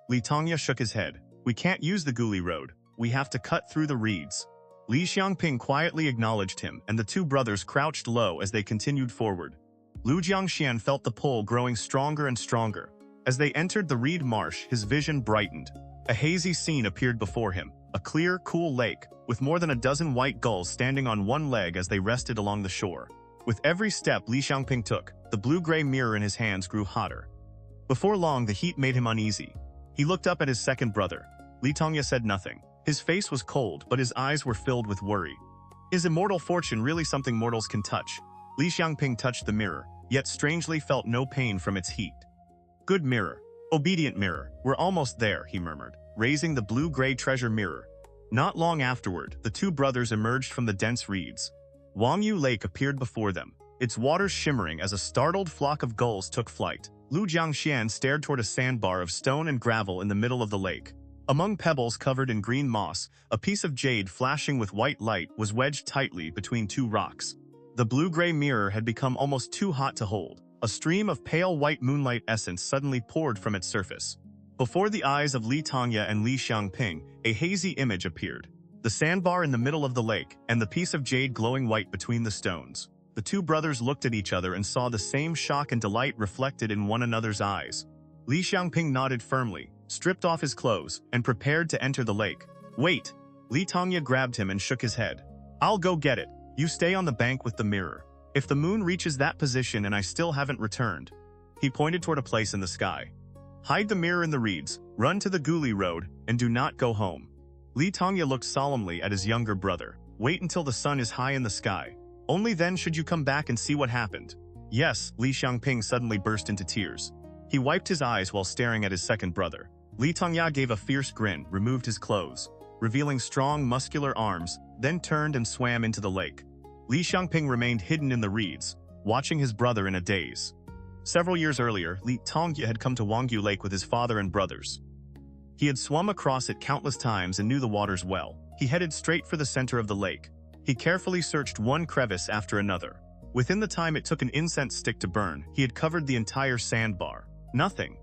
Li Xiangxia shook his head. "We can't use the Guli Road. We have to cut through the reeds." Li Xiangping quietly acknowledged him, and the 2 brothers crouched low as they continued forward. Lu Jiangxian felt the pull growing stronger and stronger. As they entered the reed marsh, his vision brightened. A hazy scene appeared before him, a clear, cool lake, with more than a dozen white gulls standing on one leg as they rested along the shore. With every step Li Xiangping took, the blue-gray mirror in his hands grew hotter. Before long, the heat made him uneasy. He looked up at his second brother. Li Xiangxia said nothing. His face was cold, but his eyes were filled with worry. Is immortal fortune really something mortals can touch? Li Xiangping touched the mirror, yet strangely felt no pain from its heat. "Good mirror. Obedient mirror. We're almost there," he murmured, raising the blue-gray treasure mirror. Not long afterward, the 2 brothers emerged from the dense reeds. Wangyu Lake appeared before them, its waters shimmering as a startled flock of gulls took flight. Lu Jiangxian stared toward a sandbar of stone and gravel in the middle of the lake. Among pebbles covered in green moss, a piece of jade flashing with white light was wedged tightly between 2 rocks. The blue-gray mirror had become almost too hot to hold. A stream of pale white moonlight essence suddenly poured from its surface. Before the eyes of Li Xiangxia and Li Xiangping, a hazy image appeared. The sandbar in the middle of the lake, and the piece of jade glowing white between the stones. The 2 brothers looked at each other and saw the same shock and delight reflected in one another's eyes. Li Xiangping nodded firmly, stripped off his clothes, and prepared to enter the lake. "Wait!" Li Xiangxia grabbed him and shook his head. "I'll go get it. You stay on the bank with the mirror. If the moon reaches that position and I still haven't returned..." He pointed toward a place in the sky. "Hide the mirror in the reeds, run to the Guli Road, and do not go home." Li Xiangxia looked solemnly at his younger brother. "Wait until the sun is high in the sky. Only then should you come back and see what happened." "Yes," Li Xiangping suddenly burst into tears. He wiped his eyes while staring at his second brother. Li Xiangping gave a fierce grin, removed his clothes, revealing strong, muscular arms, then turned and swam into the lake. Li Xiangping remained hidden in the reeds, watching his brother in a daze. Several years earlier, Li Xiangping had come to Wangyu Lake with his father and brothers. He had swum across it countless times and knew the waters well. He headed straight for the center of the lake. He carefully searched one crevice after another. Within the time it took an incense stick to burn, he had covered the entire sandbar. Nothing.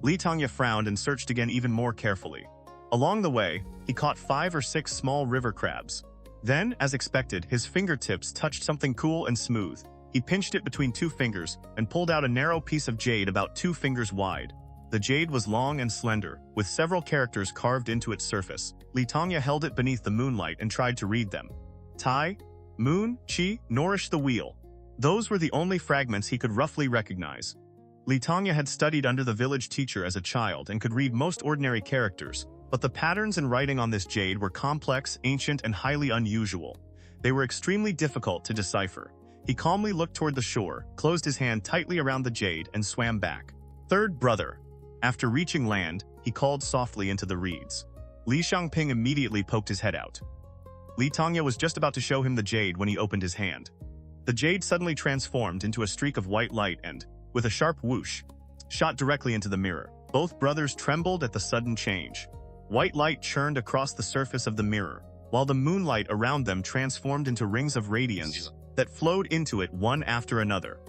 Li Xiangping frowned and searched again even more carefully. Along the way, he caught 5 or 6 small river crabs. Then, as expected, his fingertips touched something cool and smooth. He pinched it between 2 fingers and pulled out a narrow piece of jade about 2 fingers wide. The jade was long and slender, with several characters carved into its surface. Li Xiangping held it beneath the moonlight and tried to read them. Tai, moon, qi, nourish the wheel. Those were the only fragments he could roughly recognize. Li Xiangping had studied under the village teacher as a child and could read most ordinary characters, but the patterns and writing on this jade were complex, ancient, and highly unusual. They were extremely difficult to decipher. He calmly looked toward the shore, closed his hand tightly around the jade, and swam back. Third brother. After reaching land, he called softly into the reeds. Li Xiangping immediately poked his head out. Li Xiangping was just about to show him the jade when he opened his hand. The jade suddenly transformed into a streak of white light and, with a sharp whoosh, shot directly into the mirror. Both brothers trembled at the sudden change. White light churned across the surface of the mirror, while the moonlight around them transformed into rings of radiance that flowed into it one after another.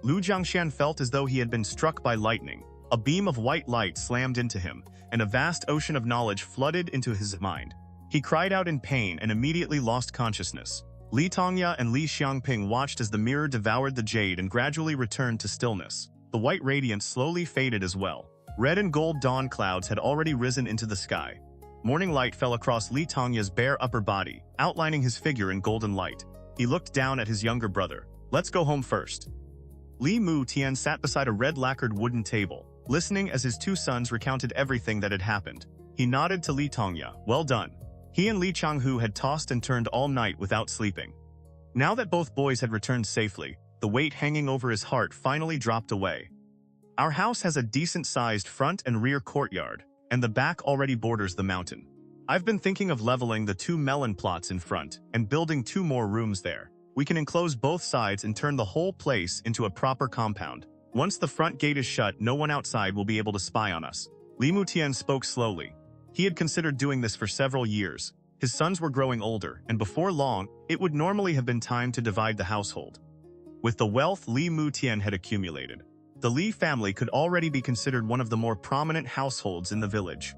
Lu Jiangxian felt as though he had been struck by lightning. A beam of white light slammed into him, and a vast ocean of knowledge flooded into his mind. He cried out in pain and immediately lost consciousness. Li Xiangping and Li Xiangping watched as the mirror devoured the jade and gradually returned to stillness. The white radiance slowly faded as well. Red and gold dawn clouds had already risen into the sky. Morning light fell across Li Xiangping's bare upper body, outlining his figure in golden light. He looked down at his younger brother. Let's go home first. Li Xiangping sat beside a red lacquered wooden table, listening as his 2 sons recounted everything that had happened. He nodded to Li Xiangping. Well done. He and Li Qianghu had tossed and turned all night without sleeping. Now that both boys had returned safely, the weight hanging over his heart finally dropped away. Our house has a decent-sized front and rear courtyard, and the back already borders the mountain. I've been thinking of leveling the 2 melon plots in front and building 2 more rooms there. We can enclose both sides and turn the whole place into a proper compound. Once the front gate is shut, no one outside will be able to spy on us. Li Xiangping spoke slowly. He had considered doing this for several years. His sons were growing older, and before long, it would normally have been time to divide the household. With the wealth Li Xiangping had accumulated, the Li family could already be considered one of the more prominent households in the village.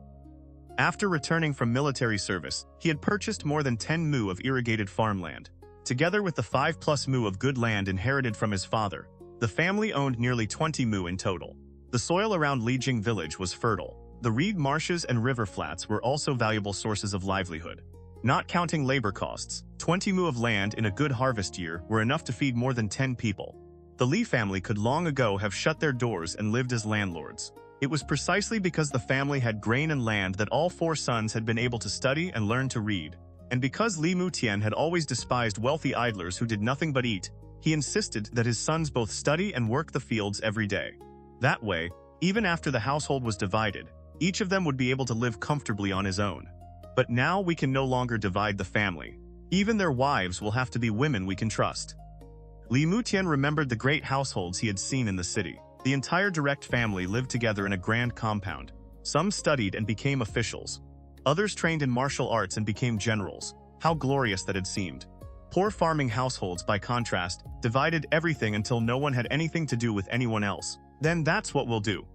After returning from military service, he had purchased more than 10 mu of irrigated farmland. Together with the 5+ mu of good land inherited from his father, the family owned nearly 20 mu in total. The soil around Lijing village was fertile. The reed marshes and river flats were also valuable sources of livelihood. Not counting labor costs, 20 mu of land in a good harvest year were enough to feed more than 10 people. The Li family could long ago have shut their doors and lived as landlords. It was precisely because the family had grain and land that all 4 sons had been able to study and learn to read. And because Li Xiangping had always despised wealthy idlers who did nothing but eat, he insisted that his sons both study and work the fields every day. That way, even after the household was divided, each of them would be able to live comfortably on his own. But now we can no longer divide the family. Even their wives will have to be women we can trust. Li Xiangping remembered the great households he had seen in the city. The entire direct family lived together in a grand compound. Some studied and became officials. Others trained in martial arts and became generals. How glorious that had seemed. Poor farming households, by contrast, divided everything until no one had anything to do with anyone else. Then that's what we'll do.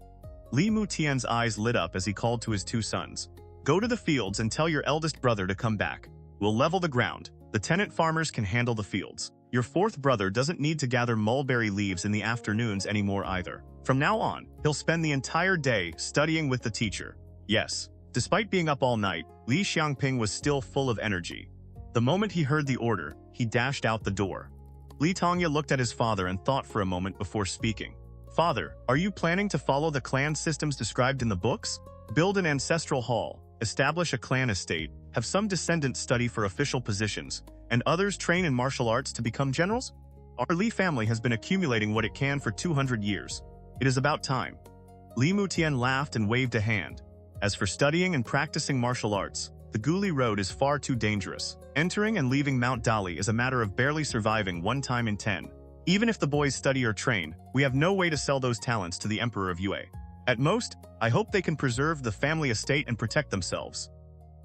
Li Xiangping's eyes lit up as he called to his 2 sons. Go to the fields and tell your eldest brother to come back. We'll level the ground. The tenant farmers can handle the fields. Your 4th brother doesn't need to gather mulberry leaves in the afternoons anymore either. From now on, he'll spend the entire day studying with the teacher. Yes. Despite being up all night, Li Xiangping was still full of energy. The moment he heard the order, he dashed out the door. Li Xiangping looked at his father and thought for a moment before speaking. Father, are you planning to follow the clan systems described in the books? Build an ancestral hall, establish a clan estate, have some descendants study for official positions, and others train in martial arts to become generals? Our Li family has been accumulating what it can for 200 years. It is about time. Li Mutian laughed and waved a hand. As for studying and practicing martial arts, the Guli Road is far too dangerous. Entering and leaving Mount Dali is a matter of barely surviving one time in 10. Even if the boys study or train, we have no way to sell those talents to the Emperor of Yue. At most, I hope they can preserve the family estate and protect themselves.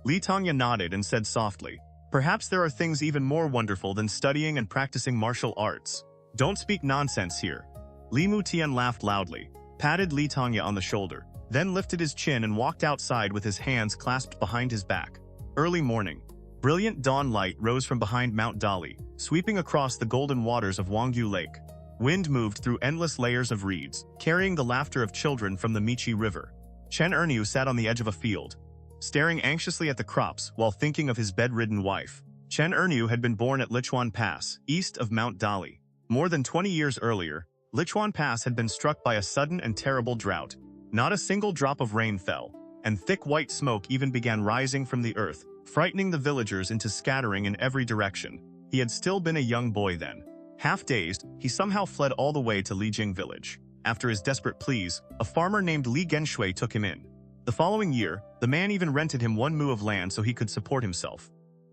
Li Tongya nodded and said softly, perhaps there are things even more wonderful than studying and practicing martial arts. Don't speak nonsense here. Li Mutian laughed loudly, patted Li Tongya on the shoulder, then lifted his chin and walked outside with his hands clasped behind his back. Early morning. Brilliant dawn light rose from behind Mount Dali, sweeping across the golden waters of Wangyu Lake. Wind moved through endless layers of reeds, carrying the laughter of children from the Michi River. Chen Erniu sat on the edge of a field, staring anxiously at the crops while thinking of his bedridden wife. Chen Erniu had been born at Lichuan Pass, east of Mount Dali. More than 20 years earlier, Lichuan Pass had been struck by a sudden and terrible drought. Not a single drop of rain fell, and thick white smoke even began rising from the earth, frightening the villagers into scattering in every direction. He had still been a young boy then. Half-dazed, he somehow fled all the way to Lijing village. After his desperate pleas, a farmer named Li Genshui took him in. The following year, the man even rented him 1 mu of land so he could support himself.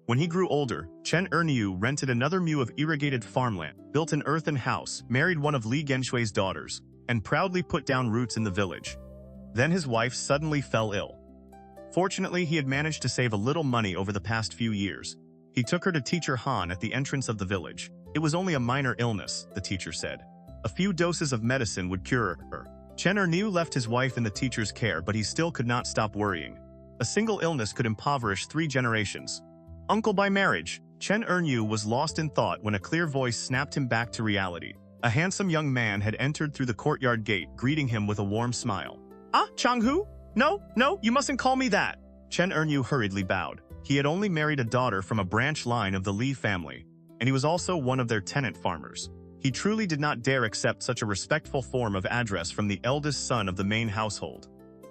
When he grew older, Chen Erniu rented another mu of irrigated farmland, built an earthen house, married one of Li Genshui's daughters, and proudly put down roots in the village. Then his wife suddenly fell ill. Fortunately, he had managed to save a little money over the past few years. He took her to teacher Han at the entrance of the village. It was only a minor illness, the teacher said. A few doses of medicine would cure her. Chen Erniu left his wife in the teacher's care, but he still could not stop worrying. A single illness could impoverish 3 generations. Uncle by marriage. Chen Erniu was lost in thought when a clear voice snapped him back to reality. A handsome young man had entered through the courtyard gate, greeting him with a warm smile. Ah, Changhu? No, you mustn't call me that. Chen Erniu hurriedly bowed. He had only married a daughter from a branch line of the Li family, and he was also one of their tenant farmers. He truly did not dare accept such a respectful form of address from the eldest son of the main household.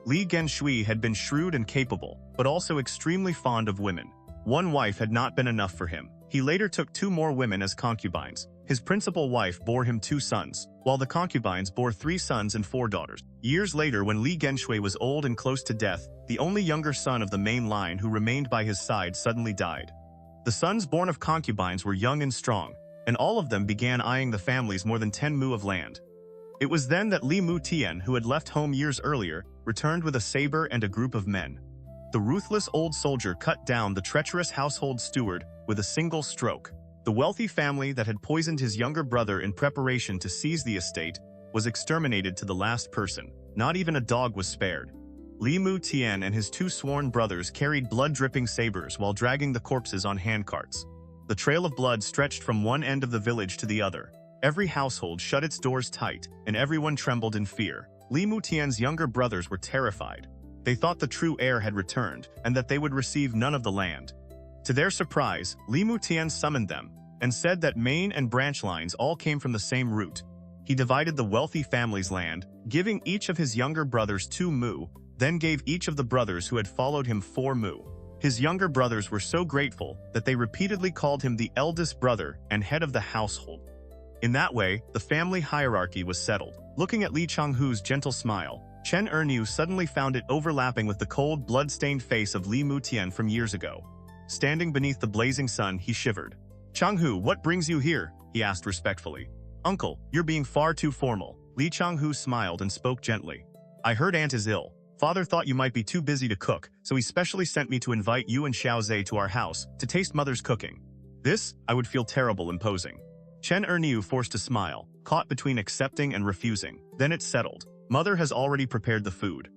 Li Genshui had been shrewd and capable, but also extremely fond of women. 1 wife had not been enough for him. He later took 2 more women as concubines. His principal wife bore him 2 sons, while the concubines bore 3 sons and 4 daughters. Years later, when Li Genshui was old and close to death, the only younger son of the main line who remained by his side suddenly died. The sons born of concubines were young and strong, and all of them began eyeing the family's more than 10 mu of land. It was then that Li Mutian, who had left home years earlier, returned with a saber and a group of men. The ruthless old soldier cut down the treacherous household steward with a single stroke. The wealthy family that had poisoned his younger brother in preparation to seize the estate was exterminated to the last person. Not even a dog was spared. Li Mutian and his 2 sworn brothers carried blood-dripping sabers while dragging the corpses on handcarts. The trail of blood stretched from one end of the village to the other. Every household shut its doors tight, and everyone trembled in fear. Li Mutian's younger brothers were terrified. They thought the true heir had returned, and that they would receive none of the land. To their surprise, Li Mutian summoned them, and said that main and branch lines all came from the same root. He divided the wealthy family's land, giving each of his younger brothers 2 mu, then gave each of the brothers who had followed him 4 mu. His younger brothers were so grateful that they repeatedly called him the eldest brother and head of the household. In that way, the family hierarchy was settled. Looking at Li Changhu's gentle smile, Chen Erniu suddenly found it overlapping with the cold, blood-stained face of Li Mutian from years ago. Standing beneath the blazing sun, he shivered. "Changhu, what brings you here?" he asked respectfully. "Uncle, you're being far too formal." Li Changhu smiled and spoke gently. "I heard Aunt is ill. Father thought you might be too busy to cook, so he specially sent me to invite you and Xiaozhe to our house to taste Mother's cooking. This, I would feel terrible imposing." Chen Erniu forced a smile, caught between accepting and refusing. Then it settled. Mother has already prepared the food.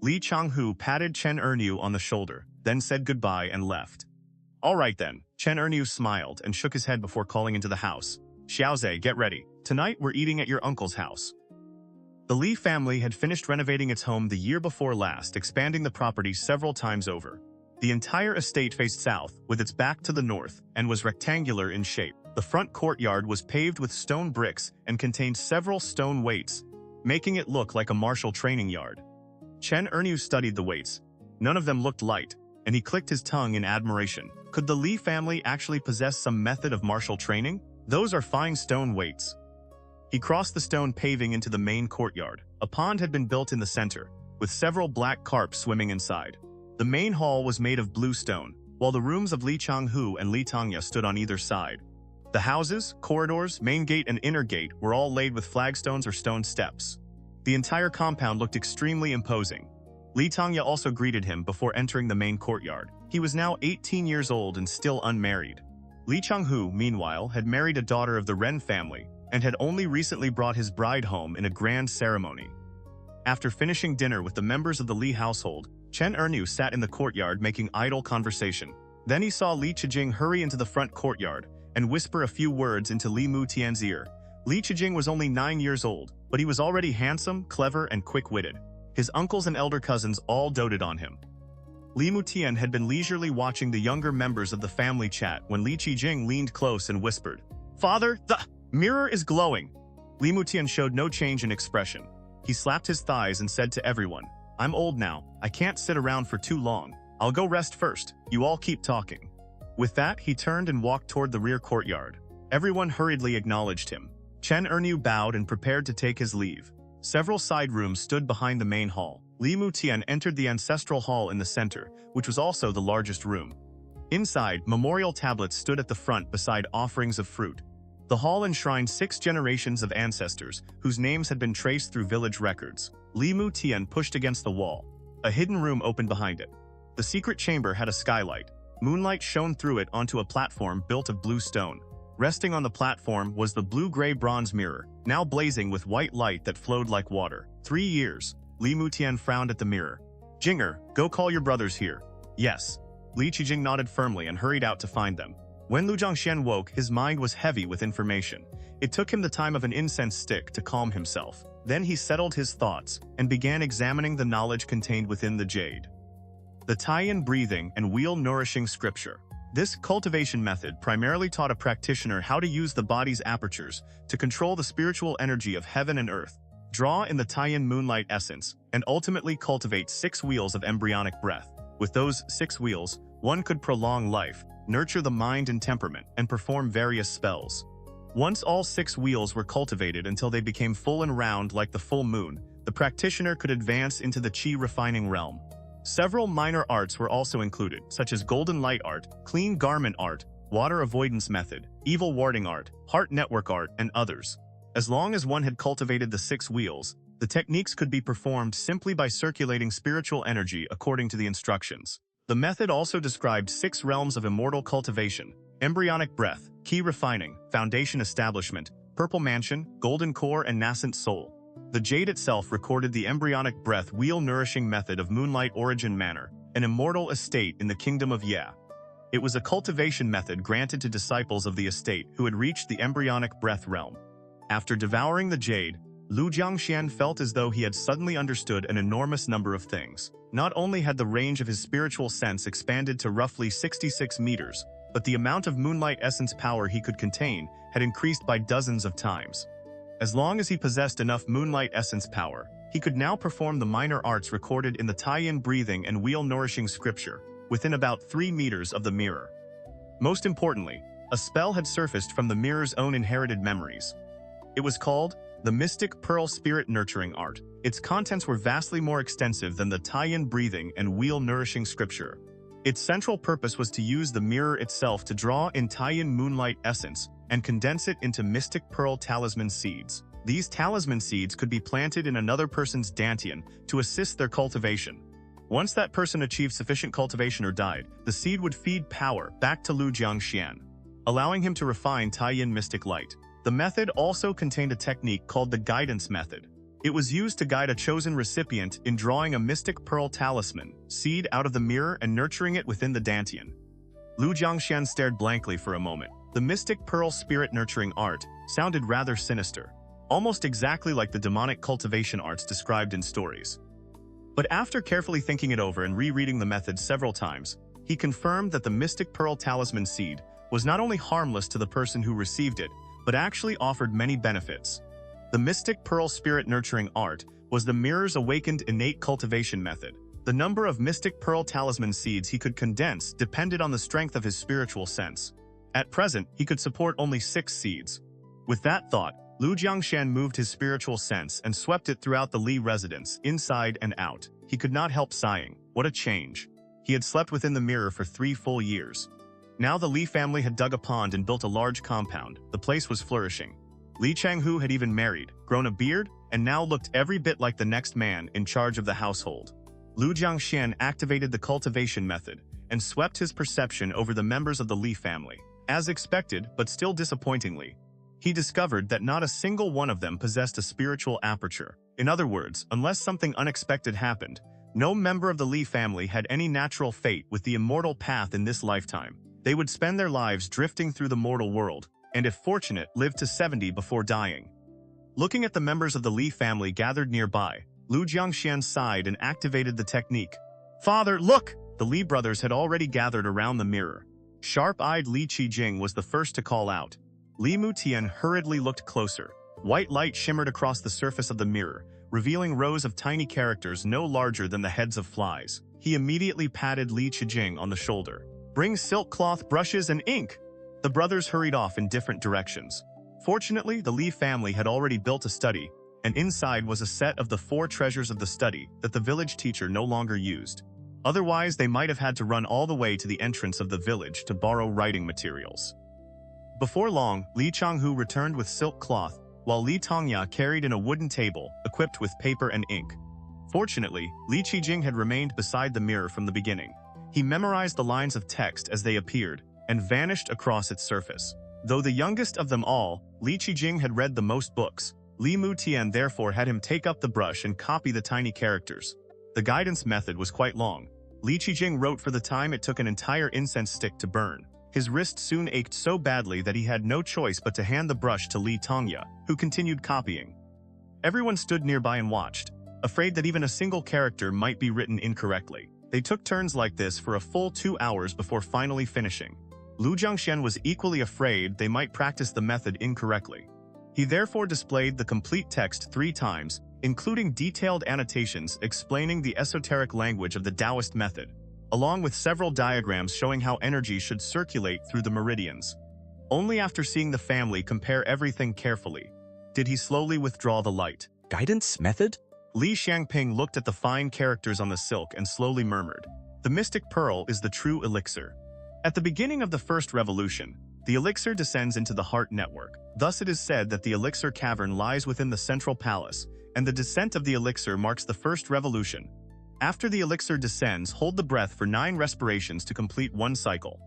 Li Changhu patted Chen Erniu on the shoulder, then said goodbye and left. "All right then." Chen Erniu smiled and shook his head before calling into the house. "Xiaozhe, get ready. Tonight we're eating at your uncle's house." The Li family had finished renovating its home the year before last, expanding the property several times over. The entire estate faced south, with its back to the north, and was rectangular in shape. The front courtyard was paved with stone bricks and contained several stone weights, making it look like a martial training yard. Chen Erniu studied the weights. None of them looked light, and he clicked his tongue in admiration. Could the Li family actually possess some method of martial training? Those are fine stone weights. He crossed the stone paving into the main courtyard. A pond had been built in the center, with several black carp swimming inside. The main hall was made of blue stone, while the rooms of Li Changhu and Li Tangya stood on either side. The houses, corridors, main gate, and inner gate were all laid with flagstones or stone steps. The entire compound looked extremely imposing. Li Tangya also greeted him before entering the main courtyard. He was now 18 years old and still unmarried. Li Changhu, meanwhile, had married a daughter of the Ren family and had only recently brought his bride home in a grand ceremony. After finishing dinner with the members of the Li household, Chen Ernu sat in the courtyard making idle conversation. Then he saw Li Qijing hurry into the front courtyard and whisper a few words into Li Mutian's ear. Li Qijing was only 9 years old, but he was already handsome, clever, and quick-witted. His uncles and elder cousins all doted on him. Li Mutian had been leisurely watching the younger members of the family chat when Li Qijing leaned close and whispered, "Father, the mirror is glowing." Li Mutian showed no change in expression. He slapped his thighs and said to everyone, "I'm old now. I can't sit around for too long. I'll go rest first. You all keep talking." With that, he turned and walked toward the rear courtyard. Everyone hurriedly acknowledged him. Chen Ernu bowed and prepared to take his leave. Several side rooms stood behind the main hall. Li Mutian entered the ancestral hall in the center, which was also the largest room. Inside, memorial tablets stood at the front beside offerings of fruit. The hall enshrined 6 generations of ancestors, whose names had been traced through village records. Li Mutian pushed against the wall. A hidden room opened behind it. The secret chamber had a skylight. Moonlight shone through it onto a platform built of blue stone. Resting on the platform was the blue-gray bronze mirror, now blazing with white light that flowed like water. 3 years. Li Mutian frowned at the mirror. "Jinger, go call your brothers here." "Yes." Li Qijing nodded firmly and hurried out to find them. When Lu Jiangxian woke, his mind was heavy with information. It took him the time of an incense stick to calm himself. Then he settled his thoughts and began examining the knowledge contained within the jade. The tie-in breathing and wheel nourishing scripture. This cultivation method primarily taught a practitioner how to use the body's apertures to control the spiritual energy of heaven and earth, draw in the tie-in moonlight essence, and ultimately cultivate 6 wheels of embryonic breath. With those 6 wheels, one could prolong life, nurture the mind and temperament, and perform various spells. Once all 6 wheels were cultivated until they became full and round like the full moon, the practitioner could advance into the qi refining realm. Several minor arts were also included, such as golden light art, clean garment art, water avoidance method, evil warding art, heart network art, and others. As long as one had cultivated the 6 wheels, the techniques could be performed simply by circulating spiritual energy according to the instructions. The method also described 6 realms of immortal cultivation: embryonic breath, qi refining, foundation establishment, purple mansion, golden core, and nascent soul. The jade itself recorded the embryonic breath wheel nourishing method of moonlight origin manor, an immortal estate in the kingdom of Ye. It was a cultivation method granted to disciples of the estate who had reached the embryonic breath realm. After devouring the jade, Lu Jiangxian felt as though he had suddenly understood an enormous number of things. Not only had the range of his spiritual sense expanded to roughly 66 meters, but the amount of moonlight essence power he could contain had increased by dozens of times. As long as he possessed enough moonlight essence power, he could now perform the minor arts recorded in the tie-in breathing and wheel nourishing scripture, within about 3 meters of the mirror. Most importantly, a spell had surfaced from the mirror's own inherited memories. It was called the Mystic Pearl Spirit Nurturing Art. Its contents were vastly more extensive than the tie-in breathing and wheel nourishing scripture. Its central purpose was to use the mirror itself to draw in tie-in moonlight essence and condense it into mystic pearl talisman seeds. These talisman seeds could be planted in another person's dantian to assist their cultivation. Once that person achieved sufficient cultivation or died, the seed would feed power back to Lu Jiangxian, allowing him to refine tie-in mystic light. The method also contained a technique called the guidance method. It was used to guide a chosen recipient in drawing a mystic pearl talisman seed out of the mirror and nurturing it within the dantian. Lu Jiangxian stared blankly for a moment. The mystic pearl spirit nurturing art sounded rather sinister, almost exactly like the demonic cultivation arts described in stories. But after carefully thinking it over and rereading the method several times, he confirmed that the mystic pearl talisman seed was not only harmless to the person who received it, but actually offered many benefits. The Mystic Pearl Spirit Nurturing Art was the mirror's awakened innate cultivation method. The number of Mystic Pearl Talisman seeds he could condense depended on the strength of his spiritual sense. At present, he could support only 6 seeds. With that thought, Lu Jiangxian moved his spiritual sense and swept it throughout the Li residence, inside and out. He could not help sighing. What a change. He had slept within the mirror for 3 full years. Now the Li family had dug a pond and built a large compound. The place was flourishing. Li Changhu had even married, grown a beard, and now looked every bit like the next man in charge of the household. Lu Jiangxian activated the cultivation method and swept his perception over the members of the Li family. As expected, but still disappointingly, he discovered that not a single one of them possessed a spiritual aperture. In other words, unless something unexpected happened, no member of the Li family had any natural fate with the immortal path in this lifetime. They would spend their lives drifting through the mortal world, and if fortunate, live to 70 before dying. Looking at the members of the Li family gathered nearby, Lu Jiangxian sighed and activated the technique. "Father, look!" The Li brothers had already gathered around the mirror. Sharp-eyed Li Qijing was the first to call out. Li Mutian hurriedly looked closer. White light shimmered across the surface of the mirror, revealing rows of tiny characters no larger than the heads of flies. He immediately patted Li Qijing on the shoulder. "Bring silk cloth, brushes, and ink!" The brothers hurried off in different directions. Fortunately, the Li family had already built a study, and inside was a set of the 4 treasures of the study that the village teacher no longer used. Otherwise, they might have had to run all the way to the entrance of the village to borrow writing materials. Before long, Li Changhu returned with silk cloth, while Li Tongya carried in a wooden table equipped with paper and ink. Fortunately, Li Qijing had remained beside the mirror from the beginning. He memorized the lines of text as they appeared and vanished across its surface. Though the youngest of them all, Li Qijing had read the most books. Li Mutian therefore had him take up the brush and copy the tiny characters. The guidance method was quite long. Li Qijing wrote for the time it took an entire incense stick to burn. His wrist soon ached so badly that he had no choice but to hand the brush to Li Tongya, who continued copying. Everyone stood nearby and watched, afraid that even a single character might be written incorrectly. They took turns like this for a full 2 hours before finally finishing. Lu Jiangxian was equally afraid they might practice the method incorrectly. He therefore displayed the complete text 3 times, including detailed annotations explaining the esoteric language of the Taoist method, along with several diagrams showing how energy should circulate through the meridians. Only after seeing the family compare everything carefully did he slowly withdraw the light. Guidance method? Li Xiangping looked at the fine characters on the silk and slowly murmured, "The mystic pearl is the true elixir." At the beginning of the first revolution, the elixir descends into the heart network. Thus it is said that the elixir cavern lies within the central palace, and the descent of the elixir marks the first revolution. After the elixir descends, hold the breath for 9 respirations to complete 1 cycle.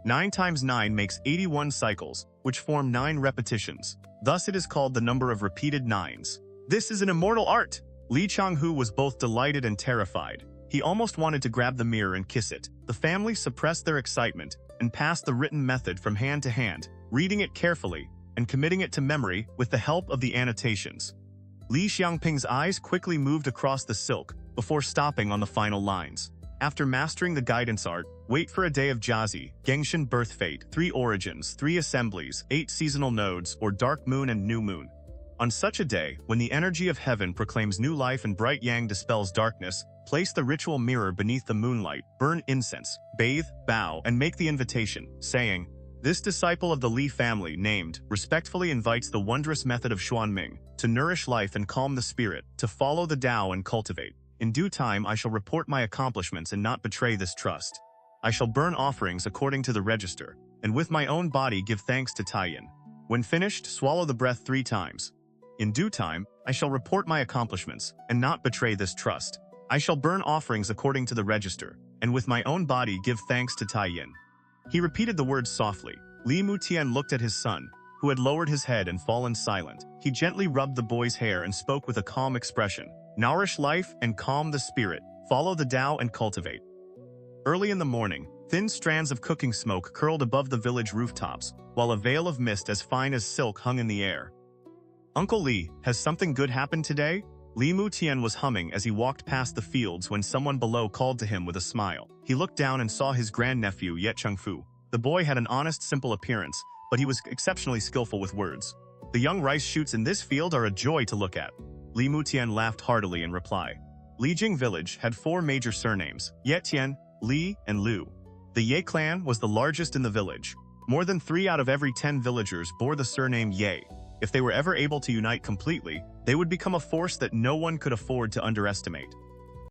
9 times 9 makes 81 cycles, which form 9 repetitions. Thus it is called the number of repeated 9s. This is an immortal art! Li Changhu was both delighted and terrified. He almost wanted to grab the mirror and kiss it. The family suppressed their excitement and passed the written method from hand to hand, reading it carefully and committing it to memory with the help of the annotations. Li Xiangping's eyes quickly moved across the silk before stopping on the final lines. After mastering the guidance art, wait for a day of Jiazi, Gengxian birth fate, 3 origins, 3 assemblies, 8 seasonal nodes, or dark moon and new moon. On such a day, when the energy of heaven proclaims new life and bright yang dispels darkness, place the ritual mirror beneath the moonlight, burn incense, bathe, bow, and make the invitation, saying, "This disciple of the Li family named respectfully invites the wondrous method of Xuanming to nourish life and calm the spirit, to follow the Tao and cultivate. In due time I shall report my accomplishments and not betray this trust. I shall burn offerings according to the register, and with my own body give thanks to Taiyin. When finished, swallow the breath 3 times. In due time, I shall report my accomplishments, and not betray this trust. I shall burn offerings according to the register, and with my own body give thanks to Taiyin." He repeated the words softly. Li Mutian looked at his son, who had lowered his head and fallen silent. He gently rubbed the boy's hair and spoke with a calm expression. "Nourish life and calm the spirit. Follow the Tao and cultivate." Early in the morning, thin strands of cooking smoke curled above the village rooftops, while a veil of mist as fine as silk hung in the air. "Uncle Li, has something good happened today?" Li Mutian was humming as he walked past the fields when someone below called to him with a smile. He looked down and saw his grandnephew Ye Chengfu. The boy had an honest, simple appearance, but he was exceptionally skillful with words. "The young rice shoots in this field are a joy to look at." Li Mutian laughed heartily in reply. Lijing village had 4 major surnames, Ye Tian, Li, and Lu. The Ye clan was the largest in the village. More than 3 out of every 10 villagers bore the surname Ye. If they were ever able to unite completely, they would become a force that no one could afford to underestimate.